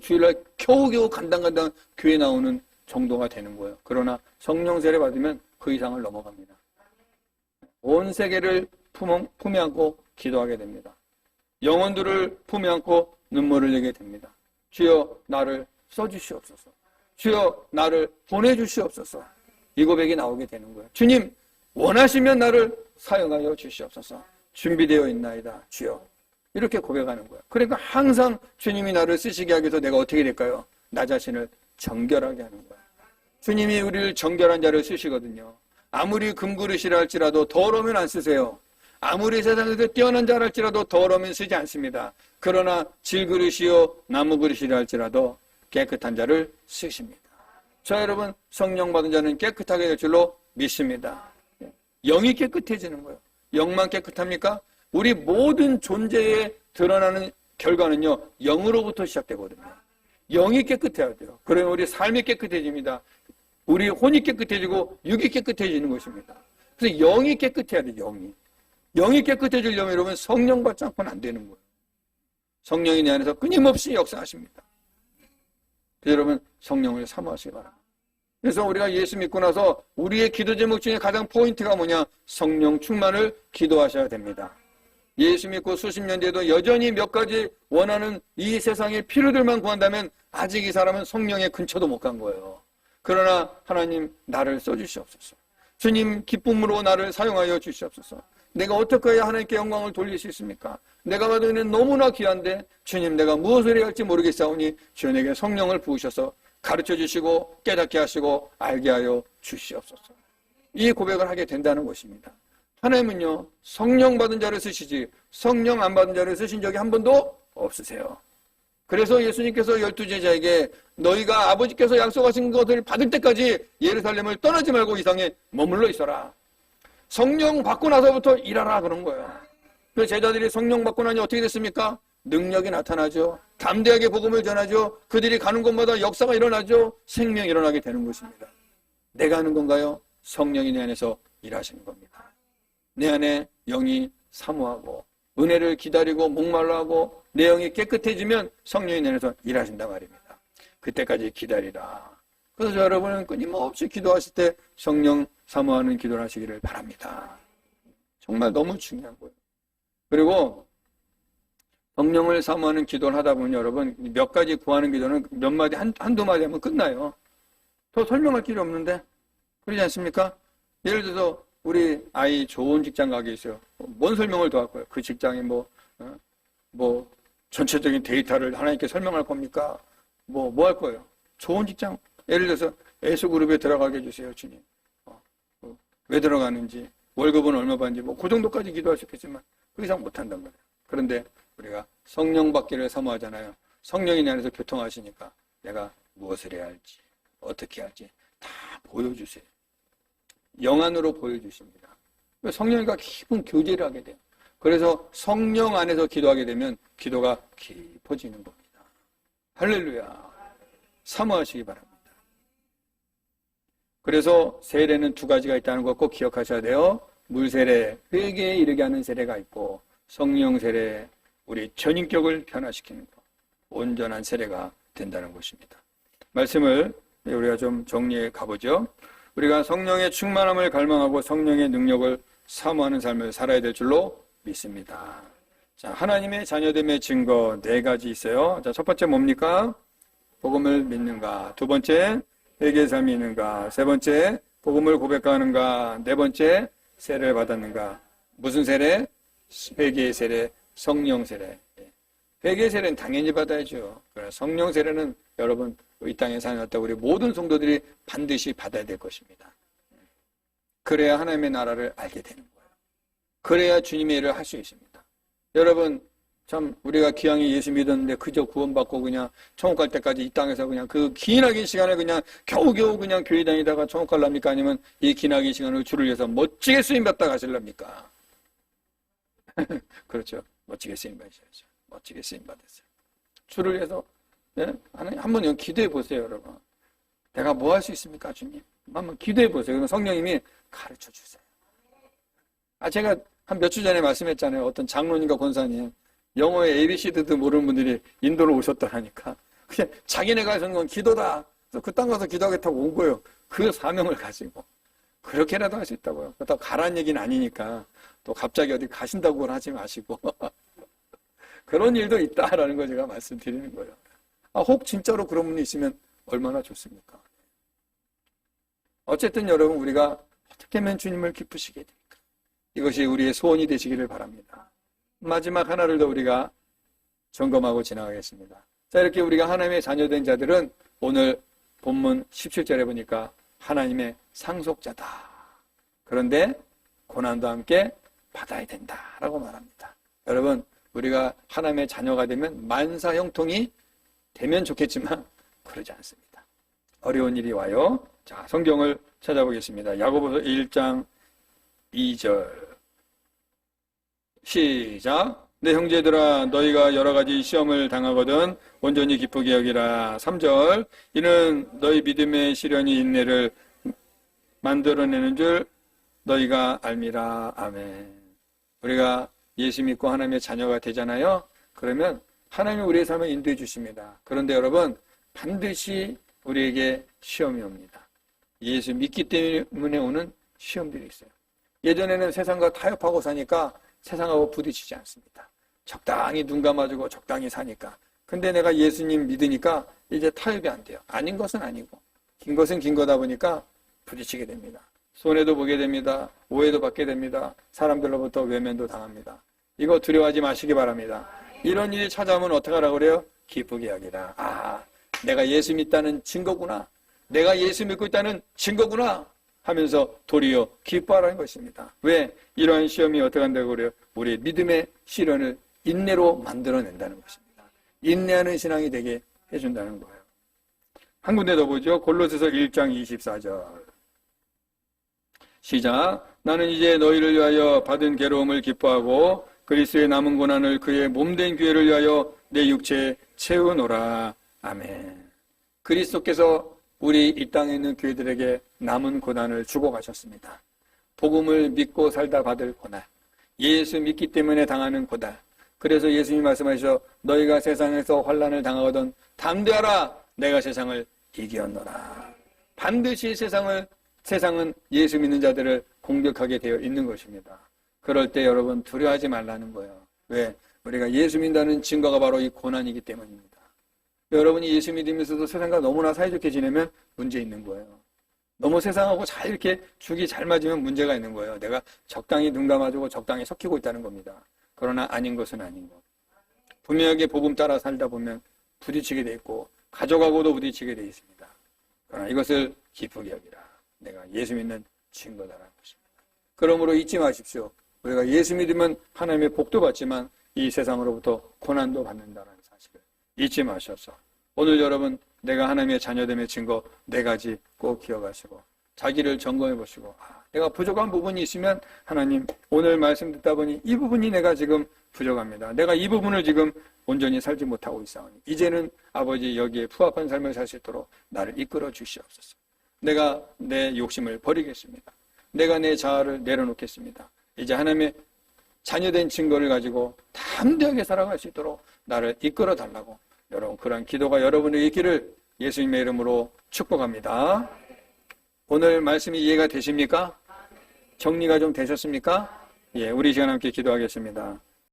주일날 겨우겨우 간당간당 교회 나오는 정도가 되는 거예요. 그러나 성령 세례 받으면 그 이상을 넘어갑니다. 온 세계를 품에 안고 기도하게 됩니다. 영혼들을 품에 안고 눈물을 흘리게 됩니다. 주여 나를 써주시옵소서. 주여 나를 보내주시옵소서. 이 고백이 나오게 되는 거예요. 주님 원하시면 나를 사용하여 주시옵소서. 준비되어 있나이다 주여. 이렇게 고백하는 거예요. 그러니까 항상 주님이 나를 쓰시게 하기 위해서 내가 어떻게 될까요? 나 자신을 정결하게 하는 거예요. 주님이 우리를 정결한 자를 쓰시거든요. 아무리 금그릇이라 할지라도 더러우면 안 쓰세요. 아무리 세상에서 뛰어난 자라 할지라도 더러우면 쓰지 않습니다. 그러나 질그릇이요 나무그릇이라 할지라도 깨끗한 자를 쓰십니다. 저 여러분 성령 받은 자는 깨끗하게 될 줄로 믿습니다. 영이 깨끗해지는 거예요. 영만 깨끗합니까? 우리 모든 존재에 드러나는 결과는요, 영으로부터 시작되거든요. 영이 깨끗해야 돼요. 그러면 우리 삶이 깨끗해집니다. 우리 혼이 깨끗해지고 육이 깨끗해지는 것입니다. 그래서 영이 깨끗해야 돼요. 영이 깨끗해지려면 여러분 성령 받지 않고는 안 되는 거예요. 성령이 내 안에서 끊임없이 역사하십니다. 그래서 여러분 성령을 사모하시기 바랍니다. 그래서 우리가 예수 믿고 나서 우리의 기도 제목 중에 가장 포인트가 뭐냐? 성령 충만을 기도하셔야 됩니다. 예수 믿고 수십 년 뒤에도 여전히 몇 가지 원하는 이 세상의 필요들만 구한다면 아직 이 사람은 성령의 근처도 못 간 거예요. 그러나 하나님 나를 써주시옵소서. 주님 기쁨으로 나를 사용하여 주시옵소서. 내가 어떻게 해야 하나님께 영광을 돌릴 수 있습니까? 내가 받은 은혜는 너무나 귀한데 주님 내가 무엇을 해야 할지 모르겠사오니 주님에게 성령을 부으셔서 가르쳐 주시고 깨닫게 하시고 알게 하여 주시옵소서. 이 고백을 하게 된다는 것입니다. 하나님은요 성령 받은 자를 쓰시지 성령 안 받은 자를 쓰신 적이 한 번도 없으세요. 그래서 예수님께서 12제자에게 너희가 아버지께서 약속하신 것을 받을 때까지 예루살렘을 떠나지 말고 이 땅에 머물러 있어라. 성령 받고 나서부터 일하라 그런 거예요. 그 제자들이 성령 받고 나니 어떻게 됐습니까? 능력이 나타나죠. 담대하게 복음을 전하죠. 그들이 가는 곳마다 역사가 일어나죠. 생명이 일어나게 되는 것입니다. 내가 하는 건가요? 성령이 내 안에서 일하시는 겁니다. 내 안에 영이 사모하고 은혜를 기다리고 목말라하고 내 영이 깨끗해지면 성령이 내 안에서 일하신단 말입니다. 그때까지 기다리라. 그래서 여러분은 끊임없이 기도하실 때 성령 사모하는 기도를 하시기를 바랍니다. 정말 너무 중요한 거예요. 그리고 성령을 사모하는 기도를 하다 보면 여러분 몇 가지 구하는 기도는 몇 마디 한두 마디 하면 끝나요. 더 설명할 길이 없는데 그러지 않습니까? 예를 들어서 우리 아이 좋은 직장 가게 있어요. 뭔 설명을 더 할 거예요? 그 직장이 뭐 전체적인 데이터를 하나님께 설명할 겁니까? 뭐 할 거예요? 좋은 직장. 예를 들어서 S그룹에 들어가게 해주세요, 주님. 왜 들어가는지, 월급은 얼마 받는지, 그 정도까지 기도할 수 있겠지만, 그 이상 못 한단 말이에요. 그런데 우리가 성령 받기를 사모하잖아요. 성령이 내 안에서 교통하시니까 내가 무엇을 해야 할지, 어떻게 할지 다 보여주세요. 영안으로 보여주십니다. 성령과 깊은 교제를 하게 돼요. 그래서 성령 안에서 기도하게 되면 기도가 깊어지는 겁니다. 할렐루야. 사모하시기 바랍니다. 그래서 세례는 두 가지가 있다는 것 꼭 기억하셔야 돼요. 물세례, 회개에 이르게 하는 세례가 있고, 성령 세례, 우리 전인격을 변화시키는 것, 온전한 세례가 된다는 것입니다. 말씀을 우리가 좀 정리해 가보죠. 우리가 성령의 충만함을 갈망하고 성령의 능력을 사모하는 삶을 살아야 될 줄로 믿습니다. 자, 하나님의 자녀됨의 증거 4가지 있어요. 자, 첫 번째 뭡니까? 복음을 믿는가. 두 번째, 회개의 삶이 있는가. 세 번째, 복음을 고백하는가. 네 번째, 세례를 받았는가. 무슨 세례? 회개의 세례, 성령 세례. 회개의 세례는 당연히 받아야죠. 그러나 성령 세례는 여러분 이 땅에 사는 우리 모든 성도들이 반드시 받아야 될 것입니다. 그래야 하나님의 나라를 알게 되는 거예요. 그래야 주님의 일을 할 수 있습니다. 여러분 참 우리가 기왕에 예수 믿었는데 그저 구원받고 그냥 천국 갈 때까지 이 땅에서 그냥 그 기나긴 시간을 그냥 겨우겨우 그냥 교회 다니다가 천국 갈랍니까? 아니면 이 기나긴 시간을 주를 위해서 멋지게 쓰임받다 가실랍니까? 그렇죠. 멋지게 쓰임받으셔야죠. 멋지게 쓰임받으세요. 주를 위해서 한번 기도해 보세요, 여러분. 내가 뭐 할 수 있습니까, 주님? 한번 기도해 보세요. 그러면 성령님이 가르쳐 주세요. 제가 한 몇 주 전에 말씀했잖아요. 어떤 장로님과 권사님, 영어의 ABCD도 모르는 분들이 인도로 오셨더라니까. 그냥 자기네가 하는 건 기도다. 그래서 그 땅 가서 기도하겠다고 온 거예요. 그 사명을 가지고. 그렇게라도 할 수 있다고요. 그렇다고 가라는 얘기는 아니니까 또 갑자기 어디 가신다고는 하지 마시고. 그런 일도 있다라는 거 제가 말씀드리는 거예요. 혹 진짜로 그런 분이 있으면 얼마나 좋습니까? 어쨌든 여러분 우리가 어떻게 하면 주님을 기쁘시게 될까? 이것이 우리의 소원이 되시기를 바랍니다. 마지막 하나를 더 우리가 점검하고 지나가겠습니다. 자, 이렇게 우리가 하나님의 자녀된 자들은 오늘 본문 17절에 보니까 하나님의 상속자다. 그런데 고난도 함께 받아야 된다라고 말합니다. 여러분 우리가 하나님의 자녀가 되면 만사 형통이 되면 좋겠지만 그러지 않습니다. 어려운 일이 와요. 자, 성경을 찾아보겠습니다. 야고보서 1장 2절 시작. 내 형제들아 너희가 여러 가지 시험을 당하거든 온전히 기쁘게 여기라. 3절 이는 너희 믿음의 시련이 인내를 만들어내는 줄 너희가 알미라. 아멘. 우리가 예수 믿고 하나님의 자녀가 되잖아요. 그러면 하나님이 우리의 삶을 인도해 주십니다. 그런데 여러분 반드시 우리에게 시험이 옵니다. 예수 믿기 때문에 오는 시험들이 있어요. 예전에는 세상과 타협하고 사니까 세상하고 부딪히지 않습니다. 적당히 눈 감아주고 적당히 사니까. 근데 내가 예수님 믿으니까 이제 타협이 안 돼요. 아닌 것은 아니고 긴 것은 긴 거다 보니까 부딪히게 됩니다. 손해도 보게 됩니다. 오해도 받게 됩니다. 사람들로부터 외면도 당합니다. 이거 두려워하지 마시기 바랍니다. 이런 일이 찾아오면 어떻게 하라고 그래요? 기쁘게 여기라. 내가 예수 믿다는 증거구나. 내가 예수 믿고 있다는 증거구나 하면서 도리어 기뻐하라는 것입니다. 왜? 이러한 시험이 어떻게 한다고 그래요? 우리의 믿음의 시련을 인내로 만들어낸다는 것입니다. 인내하는 신앙이 되게 해준다는 거예요. 한 군데 더 보죠. 골로새서 1장 24절 시작. 나는 이제 너희를 위하여 받은 괴로움을 기뻐하고 그리스도의 남은 고난을 그의 몸된 교회를 위하여 내 육체에 채우노라. 아멘. 그리스도께서 우리 이 땅에 있는 교회들에게 남은 고난을 주고 가셨습니다. 복음을 믿고 살다 받을 고난, 예수 믿기 때문에 당하는 고난. 그래서 예수님이 말씀하셔 너희가 세상에서 환난을 당하거든 담대하라. 내가 세상을 이겼노라. 반드시 세상은 예수 믿는 자들을 공격하게 되어 있는 것입니다. 그럴 때 여러분 두려워하지 말라는 거예요. 왜? 우리가 예수 믿는다는 증거가 바로 이 고난이기 때문입니다. 여러분이 예수 믿으면서도 세상과 너무나 사이좋게 지내면 문제 있는 거예요. 너무 세상하고 잘 이렇게 죽이 잘 맞으면 문제가 있는 거예요. 내가 적당히 눈 감아주고 적당히 섞이고 있다는 겁니다. 그러나 아닌 것은 아닌 것. 분명하게 복음 따라 살다 보면 부딪히게 돼 있고 가져가고도 부딪히게 돼 있습니다. 그러나 이것을 기쁘게 여기라. 내가 예수 믿는 증거다라는 것입니다. 그러므로 잊지 마십시오. 우리가 예수 믿으면 하나님의 복도 받지만 이 세상으로부터 고난도 받는다는 사실을 잊지 마셔서 오늘 여러분 내가 하나님의 자녀됨의 증거 4가지 꼭 기억하시고 자기를 점검해 보시고 내가 부족한 부분이 있으면 하나님 오늘 말씀 듣다 보니 이 부분이 내가 지금 부족합니다. 내가 이 부분을 지금 온전히 살지 못하고 있사오니 이제는 아버지 여기에 부합한 삶을 살 수 있도록 나를 이끌어 주시옵소서. 내가 내 욕심을 버리겠습니다. 내가 내 자아를 내려놓겠습니다. 이제 하나님의 자녀된 증거를 가지고 담대하게 살아갈 수 있도록 나를 이끌어 달라고 여러분 그러한 기도가 여러분에게 있기를 예수님의 이름으로 축복합니다. 오늘 말씀이 이해가 되십니까? 정리가 좀 되셨습니까? 예, 우리 시간 함께 기도하겠습니다.